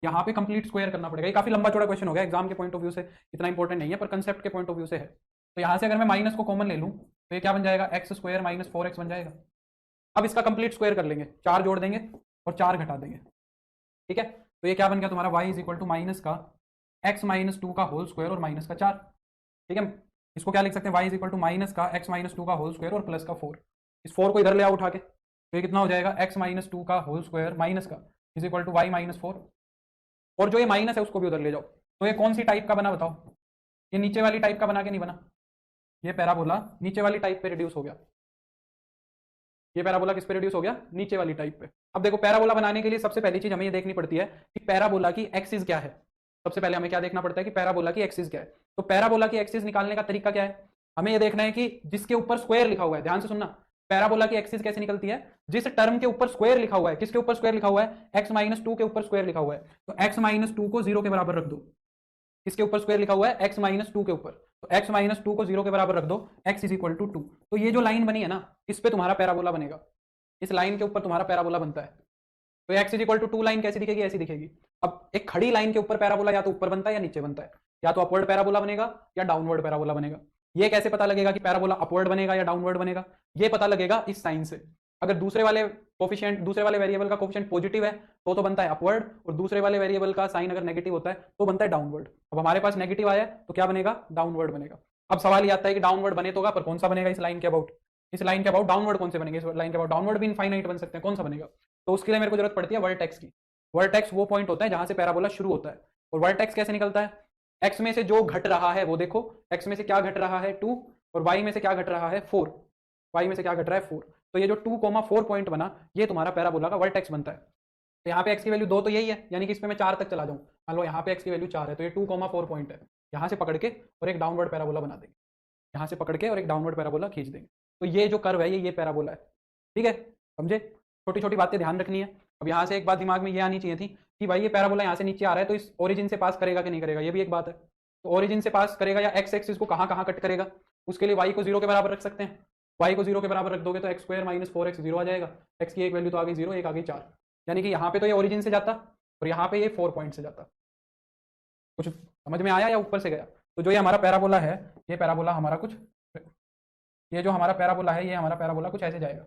यहाँ पे कंप्लीट स्क्वायर करना पड़ेगा। ये काफी लंबा चौड़ा क्वेश्चन हो गया, एग्जाम के पॉइंट ऑफ व्यू से इतना इंपॉर्टेंट नहीं है, पर कंसेप्ट के पॉइंट ऑफ व्यू से है। तो यहाँ से अगर मैं माइनस को कॉमन ले लूँ तो ये क्या बन जाएगा, एक्स स्क्वायर माइनस 4x बन जाएगा। अब इसका कंप्लीट स्क्वायर कर लेंगे, 4 जोड़ देंगे और 4 घटा देंगे, ठीक है। तो ये क्या बन गया तुम्हारा, y is equal to minus का x माइनस 2 का होल स्क्वायर और माइनस का 4, ठीक है। इसको क्या लिख सकते हैं, y is equal to minus का x माइनस 2 का होल स्क्वायर और प्लस का 4। इस 4 को इधर ले आओ उठा के, तो ये कितना हो जाएगा, x माइनस 2 का होल स्क्वायर माइनस का is equal to y minus 4, और जो ये माइनस है उसको भी उधर ले जाओ। तो ये कौन सी टाइप का बना बताओ, ये नीचे वाली टाइप का बना के नहीं बना, ये पैराबोला नीचे वाली टाइप पे रिड्यूस हो गया, ये पैराबोला किस पे रिड्यूस हो गया, नीचे वाली टाइप पे। अब देखो पैराबोला बनाने के लिए सबसे पहली चीज हमें ये देखनी पड़ती है कि पैराबोला की एक्सिस क्या है। सबसे पहले हमें क्या देखना पड़ता है कि पैराबोला की एक्सिस क्या है। तो पैराबोला की एक्सिस निकालने का तरीका क्या है, हमें ये देखना है कि जिसके ऊपर स्क्वायर लिखा हुआ है, ध्यान से सुनना, पैराबोला की एक्सिस कैसे निकलती है, जिस टर्म के ऊपर स्क्वायर लिखा हुआ है, किसके ऊपर स्क्वायर लिखा हुआ है, x माइनस 2 के ऊपर स्क्वायर लिखा हुआ है, तो x माइनस 2 को 0 के बराबर रख दो। किसके ऊपर स्क्वायर लिखा हुआ है, x माइनस 2 के ऊपर, तो x माइनस 2 को 0 के बराबर रख दो, x इज इक्वल टू 2। तो ये जो लाइन बनी है ना, इस पे तुम्हारा पैराबोला बनेगा, इस लाइन के ऊपर तुम्हारा पैराबोला बनता है। तो x is equal to 2 line कैसी दिखेगी, ऐसी दिखेगी। अब एक खड़ी लाइन के ऊपर पैराबोला या तो ऊपर बनता है या नीचे बनता है, या तो अपवर्ड पैराबोला बनेगा या डाउनवर्ड पैराबोला बनेगा। ये कैसे पता लगेगा कि पैराबोला अपवर्ड बनेगा या डाउनवर्ड बनेगा, ये पता लगेगा इस साइन से। अगर दूसरे वाले कोफिशिएंट, दूसरे वाले वेरिएबल का कोफिशिएंट पॉजिटिव है तो बनता है अपवर्ड, और दूसरे वाले वेरिएबल का साइन अगर नेगेटिव होता है तो बनता है डाउनवर्ड। अब हमारे पास नेगेटिव आया तो क्या बनेगा, डाउनवर्ड बनेगा। अब सवाल ये आता है कि डाउनवर्ड बने तो होगा, पर कौन सा बनेगा इस लाइन के अबाउट, इस लाइन के अबाउट डाउनवर्ड कौन से बनेंगे, इस लाइन के अबाउट डाउनवर्ड भी इनफाइनाइट बन सकते हैं, कौन सा बनेगा। तो उसके लिए मेरे को जरूरत पड़ती है वर्टेक्स की। वर्टेक्स वो पॉइंट होता है जहां से पैराबोला शुरू होता है, और वर्टेक्स कैसे निकलता है, एक्स में से जो घट रहा है वो देखो, एक्स में से क्या घट रहा है 2, और वाई में से क्या घट रहा है 4, वाई में से क्या घट रहा है 4। तो ये जो 2,4 पॉइंट बना ये तुम्हारा पैराबोला का वर्टेक्स बनता है। तो यहाँ पे x की वैल्यू 2 तो यही है, यानी कि इस पे मैं 4 तक चला जाऊँ, मान लो यहाँ पे x की वैल्यू 4 है, तो ये 2,4 पॉइंट है, यहाँ से पकड़ के और एक डाउनवर्ड पैराबोला बना देंगे, यहाँ से पकड़ के और एक डाउनवर्ड पैराबोला खींच देंगे। तो ये जो कर्व है ये पैराबोला है, ठीक है, समझे। छोटी छोटी बातें ध्यान रखनी है। अब यहाँ से एक बात दिमाग में ये आनी चाहिए थी कि भाई ये पैराबोला यहाँ से नीचे आ रहा है तो इस ओरिजिन से पास करेगा कि नहीं करेगा, ये भी एक बात है। तो ओरिजिन से पास करेगा या एक्स एक्सिस को कहाँ कहाँ कट करेगा, उसके लिए y को 0 के बराबर रख सकते हैं। y को 0 के बराबर रख दोगे तो x स्क्वायर माइनस 4x 0 आ जाएगा, x की एक वैल्यू तो आ गई 0, एक आ गई 4, यानी कि यहाँ पे तो ये ओरिजिन से जाता और यहाँ पे ये 4 पॉइंट से जाता। कुछ समझ में आया या ऊपर से गया? तो जो ये हमारा पैराबोला है, ये पैराबोला हमारा कुछ, ये जो हमारा पैराबोला है ये हमारा पैराबोला कुछ ऐसे जाएगा,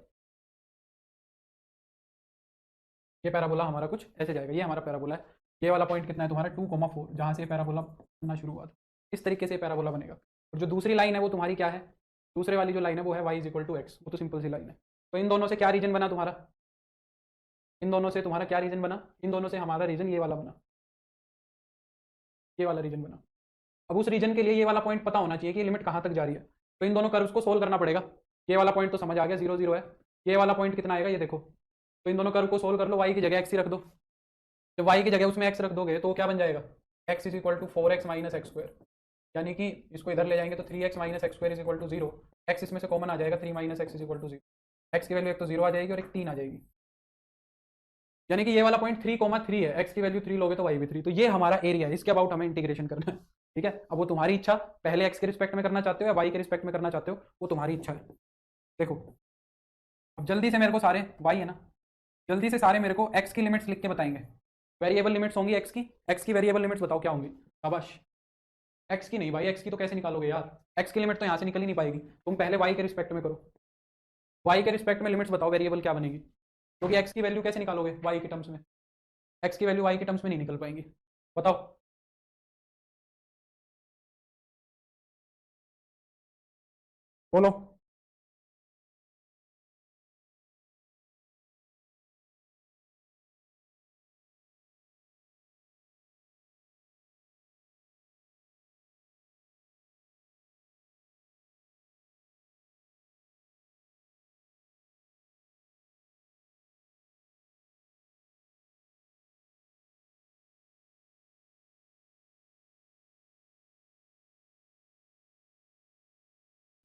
ये पैराबोला हमारा कुछ ऐसे जाएगा, ये हमारा पैराबोला है। ये वाला पॉइंट कितना है तुम्हारा 2,4, जहाँ से पैराबोला बनना शुरू हुआ था, इस तरीके से पैराबोला बनेगा। और जो दूसरी लाइन है वो तुम्हारी क्या है, दूसरे वाली जो लाइन है वो है y = x, वो तो सिंपल सी लाइन है। तो इन दोनों से क्या रीजन बना तुम्हारा, इन दोनों से तुम्हारा क्या रीजन बना, इन दोनों से हमारा रीजन ये वाला बना, ये वाला रीजन बना। अब उस रीजन के लिए ये वाला पॉइंट पता होना चाहिए कि लिमिट कहाँ तक जा रही है, तो इन दोनों कर्व्स को सोल्व करना पड़ेगा। ये वाला पॉइंट तो समझ आ गया 0 0 है, ये वाला पॉइंट कितना आएगा ये देखो, तो इन दोनों कर्व को सोल्व कर लो, y की जगह x ही रख दो, जब y की जगह उसमें x रख दोगे तो क्या बन जाएगा, x = 4x - x², यानी कि इसको इधर ले जाएंगे तो 3x - x² = 0, x इसमें से कॉमन आ जाएगा, 3 - x = 0, x की वैल्यू एक तो 0 आ जाएगी और एक 3 आ जाएगी, यानी कि ये वाला पॉइंट 3,3 है, x की वैल्यू 3 लोगे तो y भी 3, तो ये हमारा एरिया है, इसके अबाउट हमें इंटीग्रेशन करना है, ठीक है। अब वो तुम्हारी इच्छा, पहले x के रिस्पेक्ट में करना चाहते हो या y के रिस्पेक्ट में करना चाहते हो, वो तुम्हारी इच्छा है। देखो अब जल्दी से मेरे को सारे y है ना, जल्दी से सारे मेरे को x की लिमिट्स लिख के बताएंगे, वेरिएबल लिमिट्स होंगी x की वेरिएबल लिमिट्स बताओ क्या होंगी, शाबाश। x की नहीं भाई, x की तो कैसे निकालोगे यार, x की लिमिट तो यहाँ से निकल ही नहीं पाएगी, तुम पहले y के रिस्पेक्ट में करो, y के रिस्पेक्ट में लिमिट्स बताओ वेरिएबल क्या बनेगी, क्योंकि x की वैल्यू कैसे निकालोगे y के टर्म्स में, x की वैल्यू y के टर्म्स में नहीं निकल पाएंगी, बताओ। बोलो।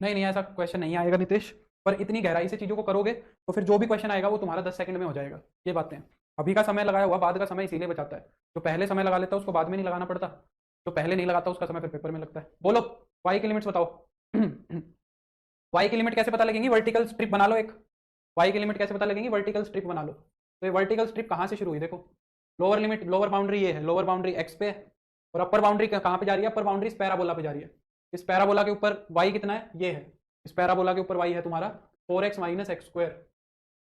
नहीं नहीं, ऐसा क्वेश्चन नहीं आएगा नितेश, पर इतनी गहराई से चीज़ों को करोगे तो फिर जो भी क्वेश्चन आएगा वो तुम्हारा 10 सेकंड में हो जाएगा, ये बातें। अभी का समय लगाया हुआ बाद का समय इसीलिए बचाता है, जो पहले समय लगा लेता है उसको बाद में नहीं लगाना पड़ता, जो पहले नहीं लगाता उसका समय फिर पेपर में लगता है। बोलो वाई की लिमिट्स बताओ। वाई की लिमिट कैसे पता लगेंगी, वर्टिकल स्ट्रिप बना लो एक, वाई की लिमिट कैसे पता लगेंगी, वर्टिकल स्ट्रिप बना लो। तो ये वर्टिकल स्ट्रिप कहाँ से शुरू हुई, देखो लोअर लिमिट, लोअर बाउंड्री ये है, लोअर बाउंड्री एक्स पे है और अपर बाउंड्री कहाँ पे जा रही है, अपर बाउंड्री इस पैराबोला पे जा रही है, इस पैराबोला के ऊपर y कितना है, ये है, इस पैराबोला के ऊपर y है तुम्हारा 4x - x²,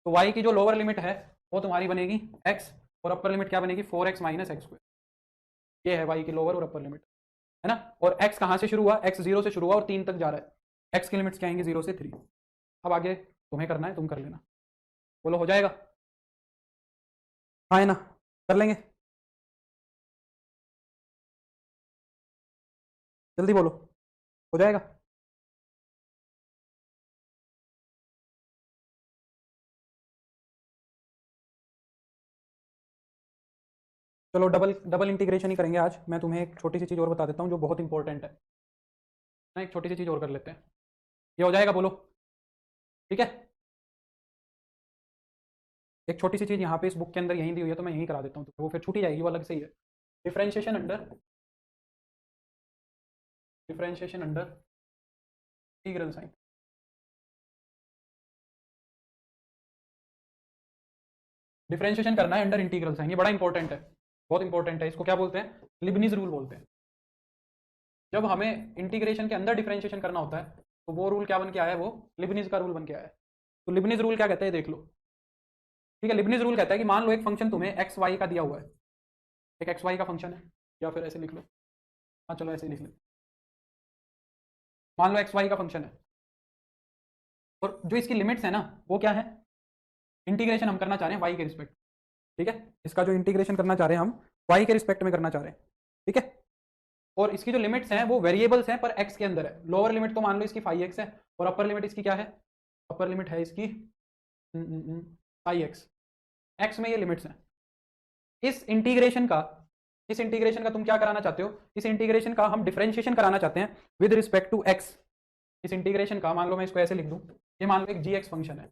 तो y की जो लोअर लिमिट है वो तुम्हारी बनेगी x और अपर लिमिट क्या बनेगी 4x - x², ये है y की लोअर और अपर लिमिट, है ना। और x कहाँ से शुरू हुआ, x 0 से शुरू हुआ और 3 तक जा रहा है, x की लिमिट्स क्या आएंगी 0 से 3। अब आगे तुम्हें करना है, तुम कर लेना, बोलो हो जाएगा, हाँ है ना, कर लेंगे, जल्दी बोलो, हो जाएगा। चलो डबल डबल इंटीग्रेशन ही करेंगे आज, मैं तुम्हें एक छोटी सी चीज़ और बता देता हूँ जो बहुत इंपॉर्टेंट है ना, एक छोटी सी चीज़ और कर लेते हैं, ये हो जाएगा बोलो, ठीक है। एक छोटी सी चीज़ यहाँ पे इस बुक के अंदर यहीं दी हुई है तो मैं यहीं करा देता हूँ, तो वो फिर छूटी जाएगी, वो अलग से ही है। Differentiation under, differentiation under integral sign, differentiation करना है अंडर इंटीग्रल साइन, ये बड़ा इंपॉर्टेंट है, बहुत इंपॉर्टेंट है, इसको क्या बोलते हैं, लिबनीज रूल बोलते हैं। जब हमें इंटीग्रेशन के अंदर डिफरेंशिएशन करना होता है तो वो रूल क्या बन के आया है, वो लिबनीज का रूल बन के आया है। तो लिबनीज रूल क्या कहते हैं देख लो, ठीक है। लिबनीज रूल कहता है कि मान लो एक फंक्शन तुम्हें एक्स वाई का दिया हुआ है, एक एक्स वाई का फंक्शन है, या फिर ऐसे लिख लो, हाँ चलो ऐसे लिख लो, मान लो एक्स वाई का फंक्शन है और जो इसकी लिमिट्स है ना वो क्या है, इंटीग्रेशन हम करना चाह रहे हैं वाई के रिस्पेक्ट, ठीक है, इसका जो इंटीग्रेशन करना चाह रहे हैं हम वाई के रिस्पेक्ट में करना चाह रहे हैं, ठीक है। और इसकी जो लिमिट्स हैं वो वेरिएबल्स हैं पर एक्स के अंदर है, लोअर लिमिट तो मान लो इसकी 5x है और अपर लिमिट इसकी क्या है, अपर लिमिट है इसकी आई एक्स, एक्स में ये लिमिट्स हैं। इस इंटीग्रेशन का तुम क्या कराना चाहते हो, इस इंटीग्रेशन का हम डिफरेंशिएशन कराना चाहते हैं विद रिस्पेक्ट टू एक्स। इस इंटीग्रेशन का मान लो मैं इसको ऐसे लिख दूं, ये मान लो एक जी एक्स फंक्शन है,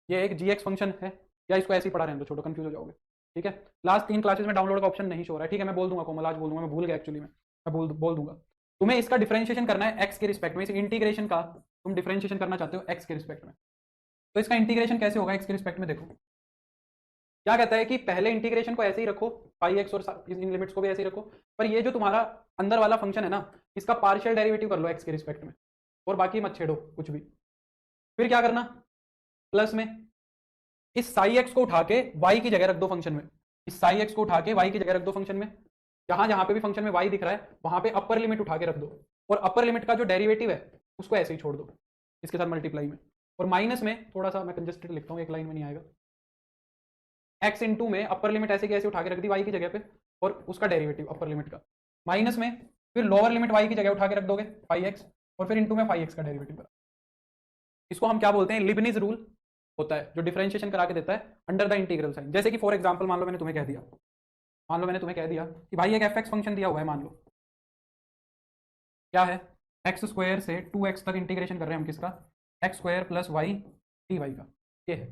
ये एक जी एक्स फंक्शन है, या इसको ऐसे ही पढ़ा रहने दो, छोड़ो कंफ्यूज हो जाओगे। ठीक है, लास्ट 3 क्लासेस में डाउनलोड का ऑप्शन नहीं शो हो रहा है। ठीक है, मैं बोल दूंगा कोमल, आज बोल दूंगा, मैं भूल गया एक्चुअली में, मैं बोल दूंगा। तुम्हें इसका डिफरेंशिएशन करना है एक्स के रिस्पेक्ट में, इस इंटीग्रेशन का तुम डिफरेंशिएशन करना चाहते हो एक्स के रिस्पेक्ट में। तो इसका इंटीग्रेशन कैसे होगा एक्स के रिस्पेक्ट में? देखो क्या कहता है कि पहले इंटीग्रेशन को ऐसे ही रखो, पाई एक्स और इन लिमिट्स को भी ऐसे ही रखो, पर ये जो तुम्हारा अंदर वाला फंक्शन है ना, इसका पार्शियल डेरिवेटिव कर लो एक्स के रिस्पेक्ट में, और बाकी मत छेड़ो कुछ भी। फिर क्या करना, प्लस में इस साई एक्स को उठा के वाई की जगह रख दो फंक्शन में, इस साई एक्स को उठा के वाई की जगह रख दो फंक्शन में, जहां जहां पे भी फंक्शन में वाई दिख रहा है वहां पे अपर लिमिट उठा के रख दो, और अपर लिमिट का जो डेरिवेटिव है उसको ऐसे ही छोड़ दो इसके साथ मल्टीप्लाई में, और माइनस में थोड़ा सा मैं कंजस्टेड लिखता हूँ, एक लाइन में नहीं आएगा, एक्स इंटू में अपर लिमिट ऐसे कैसे उठा के रख दी वाई की जगह पे, और उसका डेरिवेटिव अपर लिमिट का, माइनस में फिर लोअर लिमिट वाई की जगह उठा के रख दोगे फाई एक्स, और फिर इंटू में फाई एक्स का डेरिवेटिव करा। इसको हम क्या बोलते हैं, लिबनिज रूल होता है, जो डिफरेंशिएशन करा के देता है अंडर द इंटीग्रल साइन। जैसे कि फॉर एग्जांपल मान लो मैंने तुम्हें कह दिया कि भाई एक एफ एक्स फंक्शन दिया हुआ है, मान लो क्या है, एक्स स्क्वायर से 2x तक इंटीग्रेशन कर रहे हैं हम किसका, x square plus y d y का, ये है।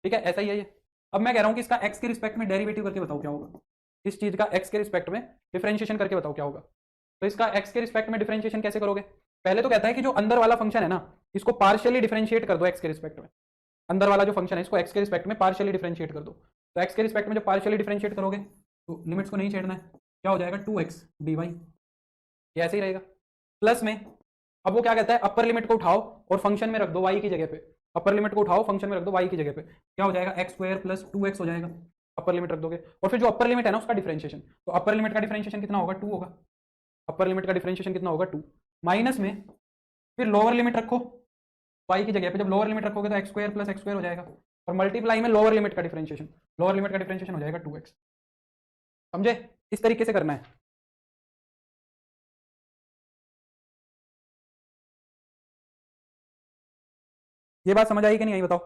ठीक है, ऐसा ही है ये। अब मैं कह रहा हूँ कि इसका एक्स के रिस्पेक्ट में डेरिवेटिव करके बताओ क्या होगा, इस चीज का एक्स के रिस्पेक्ट में डिफरेंशिएशन करके बताओ क्या होगा। तो इसका एक्स के रिस्पेक्ट में डिफरेंशिएशन कैसे करोगे, पहले तो कहता है कि जो अंदर वाला फंक्शन है ना, इसको पार्शियली डिफरेंशिएट कर दो एक्स के रिस्पेक्ट में, अंदर वाला जो फंक्शन है इसको एक्स के रिस्पेक्ट में पार्शियली डिफरेंशिएट कर दो। तो एक्स के रिस्पेक्ट में जब पार्शियली डिफरेंशिएट करोगे तो लिमिट्स को नहीं छेड़ना है, क्या हो जाएगा 2x dy, ये ऐसे ही रहेगा। प्लस में अब वो क्या कहता है, अपर लिमिट को उठाओ और फंक्शन में रख दो y की जगह पे, अपर लिमिट को उठाओ फंक्शन में रख दो y की जगह पे, क्या हो जाएगा एक्स स्क्वायर प्लस 2x हो जाएगा, अपर लिमिट रख दोगे, और फिर जो अपर लिमिट है ना उसका डिफरेंशिएशन, तो अपर लिमिट का डिफरेंशिएशन कितना होगा 2 होगा, अपर लिमिट का डिफरेंशिएशन कितना होगा 2, माइनस में फिर लोअर लिमिट रखो y की जगह पे, जब लोअर लिमिट रखोगे तो x square plus x square हो जाएगा, और मल्टीप्लाई में लोअर लिमिट का डिफरेंशिएशन, लोअर लिमिट का डिफरेंशिएशन हो जाएगा 2x। समझे, इस तरीके से करना है। ये बात समझ आई कि नहीं आई बताओ,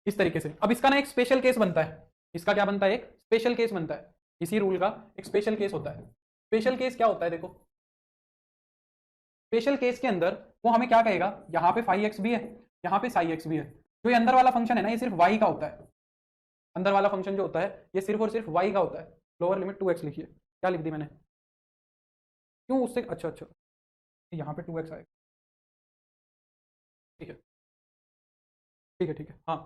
इस तरीके से। अब इसका ना एक स्पेशल केस बनता है, इसका क्या बनता है, एक स्पेशल केस बनता है, इसी रूल का एक स्पेशल केस होता है। स्पेशल केस क्या होता है, देखो स्पेशल केस के अंदर वो हमें क्या कहेगा, यहाँ पे फाई एक्स भी है, यहाँ पे साई एक्स भी है, जो ये अंदर वाला फंक्शन है ना ये सिर्फ वाई का होता है, अंदर वाला फंक्शन जो होता है ये सिर्फ और सिर्फ वाई का होता है। लोअर लिमिट 2x लिखिए, क्या लिख दी मैंने, क्यों उससे, अच्छा यहाँ पे 2x आएगा, ठीक है ठीक है हाँ।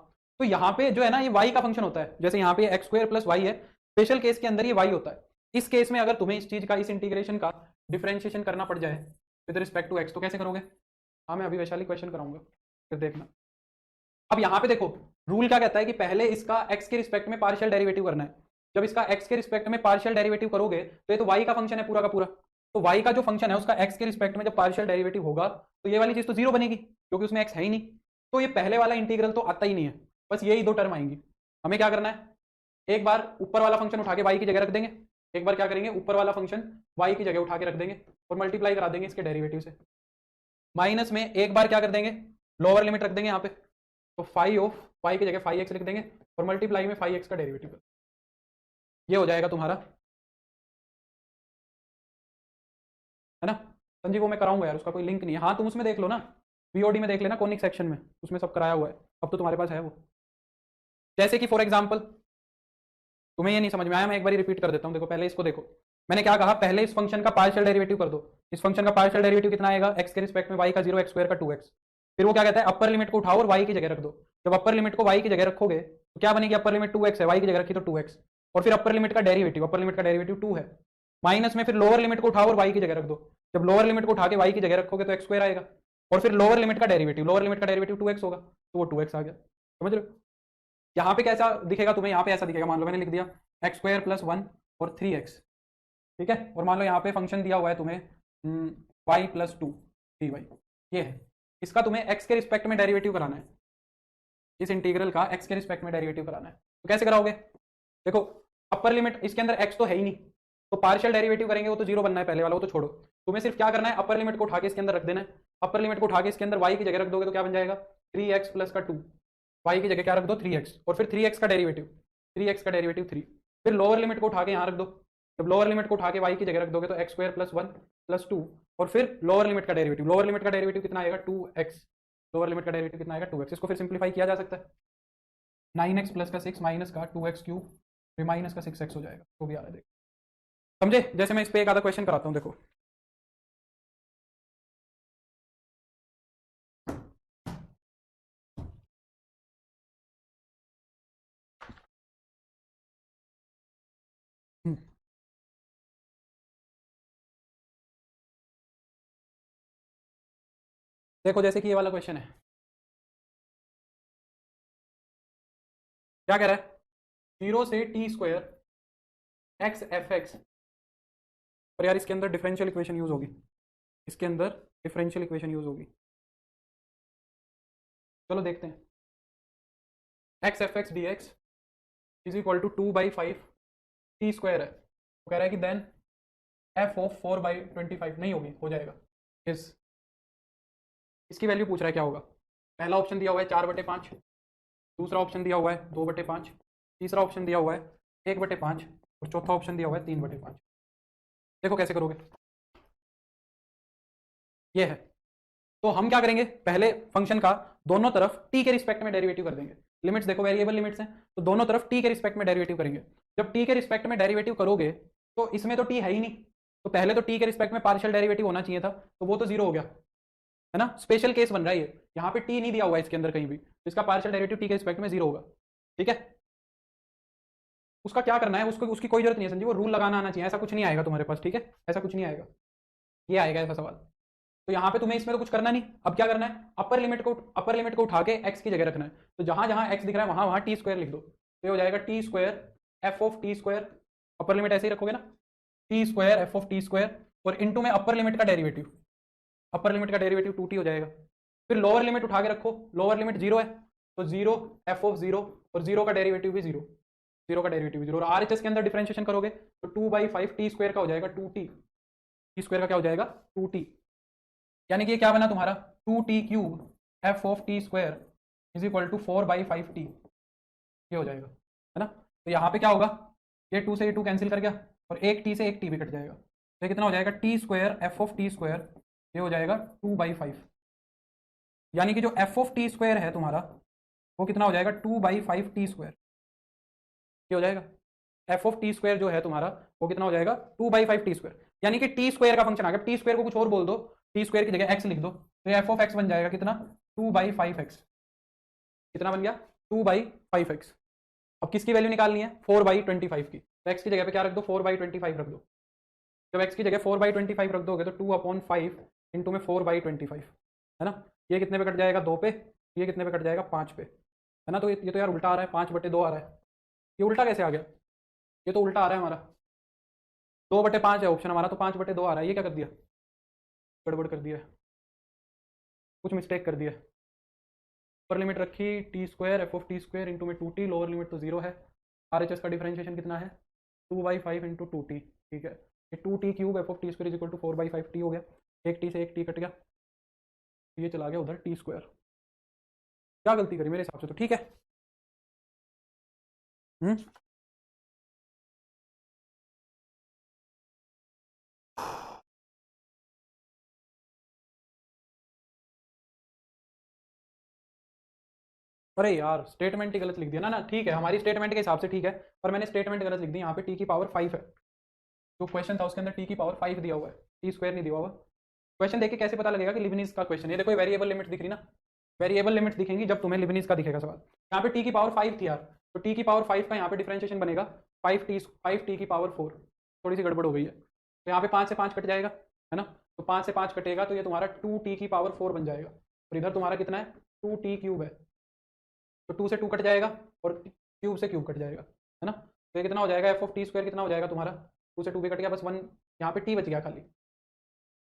तो यहाँ पे जो है ना ये y का फंक्शन होता है, जैसे यहाँ पे एक्स स्क्वायर प्लस वाई है, स्पेशल केस के अंदर ये y होता है। इस केस में अगर तुम्हें इस चीज का, इस इंटीग्रेशन का डिफरेंशिएशन करना पड़ जाए विद रिस्पेक्ट टू x, तो कैसे करोगे, हाँ मैं अभी वैशाली क्वेश्चन कराऊंगा, फिर देखना। अब यहाँ पे देखो रूल क्या कहता है कि पहले इसका x के रिस्पेक्ट में पार्शियल डेरिवेटिव करना है, जब इसका x के रिस्पेक्ट में पार्शियल डेरिवेटिव करोगे तो ये तो y का फंक्शन है पूरा का पूरा, तो y का जो फंक्शन है उसका x के रिस्पेक्ट में जब पार्शियल डेरिवेटिव होगा तो ये वाली चीज तो जीरो बनेगी क्योंकि उसमें x है ही नहीं, तो ये पहले वाला इंटीग्रल तो आता ही नहीं है, बस यही दो टर्म आएंगी। हमें क्या करना है, एक बार ऊपर वाला फंक्शन उठा के y की जगह रख देंगे, एक बार क्या करेंगे ऊपर वाला फंक्शन y की जगह उठा के रख देंगे और मल्टीप्लाई करा देंगे इसके डेरिवेटिव से, माइनस में एक बार क्या कर देंगे लोअर लिमिट रख देंगे यहाँ पे, तो फाई ऑफ y की जगह फाई एक्स लिख देंगे और मल्टीप्लाई में फाई एक्स का डेरिवेटिव, ये हो जाएगा तुम्हारा, है ना। संजीव वो मैं कराऊंगा यार, उसका कोई लिंक नहीं है, हाँ तुम उसमें देख लो ना, वीओडी में देख लेना, कॉनिक सेक्शन में उसमें सब कराया हुआ है, अब तो तुम्हारे पास है वो। जैसे कि फॉर एग्जांपल तुम्हें ये नहीं समझ में आया, मैं एक बार रिपीट कर देता हूँ, देखो पहले इसको देखो, मैंने क्या कहा, पहले इस फंक्शन का पार्शियल डेरिवेटिव कर दो, इस फंक्शन का पार्शियल डेरिवेटिव कितना आएगा एक्स के रिस्पेक्ट में, वाई का 0 एक्स स्क्वायर का 2x, फिर वो क्या कहता है अपर लिमिट को उठाओ और वाई की जगह रख दो, जब अपर लिमिट को वाई की जगह रखोगे तो क्या बनेगी, अपर लिमिट 2x है, वाई की जगह रखी तो 2x, और फिर अपर लिमिट का डेरिवेटिव, अपर लिमिट का डेरिवेटिव 2 है, माइनस में फिर लोअर लिमिट को उठाओ और वाई की जगह रख दो, जब लोअर लिमिट को उठा के वाई की जगह रखोगे तो एक्स स्क्वायर आएगा, और फिर लोअर लिमिट का डेरिवेटिव, लोअर लिमिट का डेरिवेटिव 2x होगा, तो वो 2x आ गया, समझ रहे हो। यहाँ पे कैसा दिखेगा तुम्हें, यहाँ पे ऐसा दिखेगा, मान लो मैंने लिख दिया एक्स स्क्वायर प्लस 1 और 3x, ठीक है, और मान लो यहाँ पे फंक्शन दिया हुआ है तुम्हें y प्लस 2 dy, ये है, इसका तुम्हें x के रिस्पेक्ट में डेरिवेटिव कराना है, इस इंटीग्रल का x के रिस्पेक्ट में डेरिवेटिव कराना है, तो कैसे कराओगे, देखो अपर लिमिट इसके अंदर x तो है ही नहीं, तो पार्शियल डेरिवेटिव करेंगे वो तो जीरो बनना है पहले वाला, वो तो छोड़ो, तुम्हें सिर्फ क्या करना है अपर लिमिट को उठा के इसके अंदर रख देना है, अपर लिमिट को उठा के इसके अंदर y की जगह रख दोगे तो क्या बन जाएगा 3x प्लस का 2, y की जगह क्या रख दो 3x, और फिर 3x का डेरिवेटिव 3, फिर लोअर लिमिट को उठा के यहाँ रख दो। जब लोअर लिमिट को उठा के y की जगह रख दोगे तो x² + 1 + 2, और फिर लोअर लिमिट का डेरिवेटिव कितना आएगा 2x, लोअर लिमिट का डेरिवेटिव कितना आएगा 2x। इसको फिर सिंप्लीफाई किया जा सकता है, 9x प्लस का 6 माइनस का 2x³ फिर माइनस का 6x हो जाएगा, तो भी आ रहा है देखो, समझे। जैसे मैं इस पे एक आधा क्वेश्चन कराता हूँ, देखो देखो जैसे कि ये वाला क्वेश्चन है, क्या कह रहा है 0 से t² x f(x), और यार इसके अंदर डिफरेंशियल इक्वेशन यूज होगी, इसके अंदर डिफरेंशियल इक्वेशन यूज होगी, चलो देखते हैं। x f(x) dx is equal to 2/5 t² है, वो कह रहा है कि देन f ऑफ 4/25 नहीं होगी, हो जाएगा इसकी वैल्यू पूछ रहा है क्या होगा। पहला ऑप्शन दिया हुआ है 4/5, दूसरा ऑप्शन दिया हुआ है 2/5, तीसरा ऑप्शन दिया हुआ है 1/5, और चौथा ऑप्शन दिया हुआ है 3/5। देखो कैसे करोगे, ये है। तो हम क्या करेंगे, पहले फंक्शन का दोनों तरफ t के रिस्पेक्ट में डेरिवेटिव कर देंगे। लिमिट्स देखो वेरिएबल लिमिट्स हैं, तो दोनों तरफ t के रिस्पेक्ट में डेरिवेटिव करेंगे। जब t के रिस्पेक्ट में डेरिवेटिव करोगे तो इसमें तो t है ही नहीं, तो पहले तो t के रिस्पेक्ट में पार्शियल डेरिवेटिव होना चाहिए था, तो वो तो जीरो हो गया, है ना। स्पेशल केस बन रहा है ये, यहाँ पे t नहीं दिया हुआ है इसके अंदर कहीं भी, तो इसका पार्शियल डेरिवेटिव t के रिस्पेक्ट में जीरो होगा, ठीक है। उसका क्या करना है, उसको उसकी कोई जरूरत नहीं है संजीव, वो रूल लगाना आना चाहिए, ऐसा कुछ नहीं आएगा तुम्हारे पास, ठीक है, ऐसा कुछ नहीं आएगा, ये आएगा ऐसा सवाल। तो यहाँ पे तुम्हें इसमें तो कुछ करना नहीं, अब क्या करना है, अपर लिमिट को उठा के x की जगह रखना है, तो जहां जहां x दिख रहा है वहां वहां t² लिख दो, तो ये हो जाएगा t² f of t², upper limit ऐसे ही रखोगे ना, t² f ऑफ t², और इनटू में अपर लिमिट का डेरिवेटिव 2t हो जाएगा। फिर लोअर लिमिट उठा के रखो, लोअर लिमिट 0 है, तो 0 f ऑफ 0, और 0 का डेरिवेटिव भी 0, 0 का डेरिवेटिव भी 0, और RHS के अंदर डिफरेंशिएशन करोगे तो 2/5 t² का हो जाएगा 2t, t² का क्या हो जाएगा 2t, यानी कि ये क्या बना तुम्हारा 2t³ f of t² is equal to 4/5t, ये हो जाएगा, है ना। तो यहाँ पे क्या होगा, ये 2 से ये 2 कैंसिल कर गया, और एक t से एक t भी कट जाएगा, तो कितना हो जाएगा t² f ऑफ t², ये हो जाएगा 2/5, यानी कि जो f ऑफ t² है तुम्हारा वो कितना हो जाएगा 2/5 t², ये हो जाएगा f ऑफ t² जो है तुम्हारा वो कितना हो जाएगा 2/5 t², यानी कि t² का फंक्शन आ गया। t² को कुछ और बोल दो, t² की जगह x लिख दो, तो ये f ऑफ x बन जाएगा कितना 2/5x, कितना बन गया 2/5x। अब किसकी वैल्यू निकालनी है 4/25 की, तो x की जगह पे क्या रख दो 4/25 रख दो। जब x की जगह 4/25 रख दोगे तो 2/5 इंटू में 4/25, है ना। ये कितने पे कट जाएगा 2 पे, ये कितने पे कट जाएगा 5 पे, है ना। तो ये तो यार उल्टा आ रहा है, 5/2 आ रहा है, ये उल्टा कैसे आ गया, ये तो उल्टा आ रहा है हमारा, 2/5 है ऑप्शन हमारा, तो 5/2 आ रहा है, ये क्या कर दिया, गड़बड़ कर दिया, कुछ मिस्टेक कर दिया। अपर लिमिट रखी t² f of t² into में 2t, लोअर लिमिट तो 0 है, RHS का डिफरेंशिएशन कितना है 2/5 इंटू 2t, ठीक है। ये 2t³ f of t² is equal to 4/5t हो गया, एक t से एक t कट गया, ये चला गया उधर t², क्या गलती करी मेरे हिसाब से तो ठीक है। अरे यार स्टेटमेंट ही गलत लिख दिया ना, ठीक है हमारी स्टेटमेंट के हिसाब से ठीक है, पर मैंने स्टेटमेंट गलत लिख दी, यहाँ पे t की पावर 5 है, जो क्वेश्चन था उसके अंदर t की पावर 5 दिया हुआ है, t² नहीं दिया हुआ। क्वेश्चन देखिए कैसे पता लगेगा कि लिबनीज का क्वेश्चन, ये देखो वेरिएबल लिमिट दिख रही ना, वेरिएबल लिमिट दिखेंगी जब तुम्हें लिबनीज का दिखेगा सवाल। यहाँ पे t की पावर 5 थी यार, तो t की पावर 5 का यहाँ पे डिफरेंशिएशन बनेगा 5t की पावर 4, थोड़ी सी गड़बड़ हो गई है, तो यहाँ पे 5 से 5 कट जाएगा, है ना, तो 5 से 5 कटेगा तो ये तुम्हारा 2t की पावर 4 बन जाएगा, और इधर तुम्हारा कितना है 2t³ है, तो 2 से 2 कट जाएगा और क्यूब से क्यूब कट जाएगा, है ना। तो ये कितना हो जाएगा f ऑफ t² कितना हो जाएगा तुम्हारा, 2 से 2 भी कट गया, बस 1 यहाँ पे t बच गया खाली, है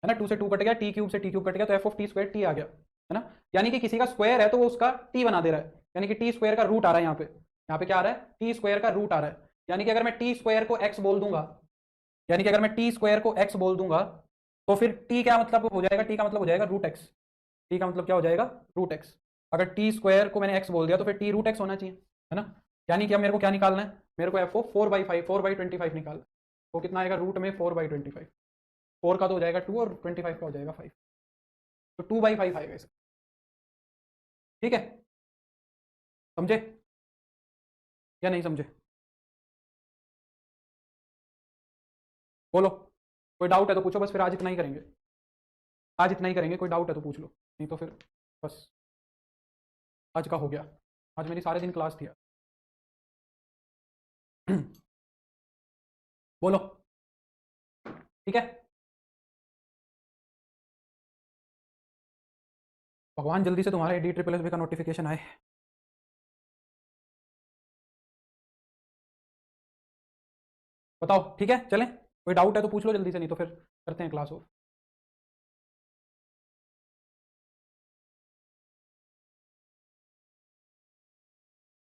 ना। 2 से 2 कट गया, t³ से t³ कट गया, तो f ऑफ t² t आ गया, है ना। यानी कि किसी का स्क्वायर है तो वो उसका t बना दे रहा है, यानी कि t² का रूट आ रहा है, यहाँ पे क्या आ रहा है t² का रूट आ रहा है, यानी कि अगर मैं t² को x बोल दूंगा, यानी कि अगर मैं t² को x बोल दूंगा तो फिर t क्या मतलब हो जाएगा, t का मतलब हो जाएगा √x, t का मतलब क्या हो जाएगा √x। अगर टी स्क्वायर को मैंने एक्स बोल दिया तो फिर टी रूट एक्स होना चाहिए, है ना। यानी कि अब मेरे को क्या निकालना है, मेरे को एफ ओ 4/5 4/25 निकालना है। तो कितना आएगा रूट में 4/25, 4 का तो हो जाएगा 2 और 25 का हो जाएगा 5, तो 2/5 आएगा इसे। ठीक है, समझे या नहीं समझे? बोलो, कोई डाउट है तो पूछो, बस फिर आज इतना ही करेंगे, आज इतना ही करेंगे, कोई डाउट है तो पूछ लो, नहीं तो फिर बस आज का हो गया। आज मेरी सारे दिन क्लास थी। बोलो, ठीक है। भगवान जल्दी से तुम्हारे डी ट्रिपल एस बी का नोटिफिकेशन आए। बताओ, ठीक है, चलें, कोई डाउट है तो पूछ लो जल्दी से, नहीं तो फिर करते हैं क्लास ऑफ।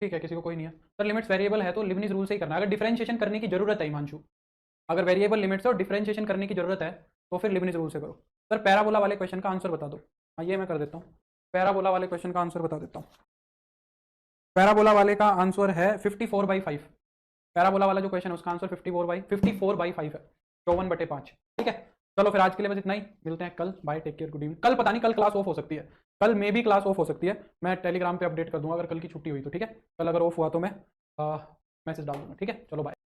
ठीक है, किसी को कोई नहीं है सर, लिमिट्स वेरिएबल है तो लिबनिज रूल से ही करना है। अगर डिफरेंशिएशन करने की जरूरत है हिमांशु, अगर वेरिएबल लिमिट्स और डिफरेंशिएशन करने की जरूरत है तो फिर लिबनिज रूल से करो। सर पैराबोला वाले क्वेश्चन का आंसर बता दो। हाँ, ये मैं कर देता हूँ, पैराबोला वाले क्वेश्चन का आंसर बता देता हूँ। पैराबोला वाले का आंसर है 54/5। पैराबोला वाला जो क्वेश्चन है उसका आंसर 54/5 है, 54/5। ठीक है, चलो फिर आज के लिए बस इतना ही, मिलते हैं कल, bye, take care, good evening. कल पता नहीं, कल क्लास ऑफ हो सकती है, कल मे भी क्लास ऑफ हो सकती है, मैं टेलीग्राम पे अपडेट कर दूंगा अगर कल की छुट्टी हुई तो। ठीक है, कल अगर ऑफ हुआ तो मैं मैसेज डाल दूंगा। ठीक है, चलो बाय।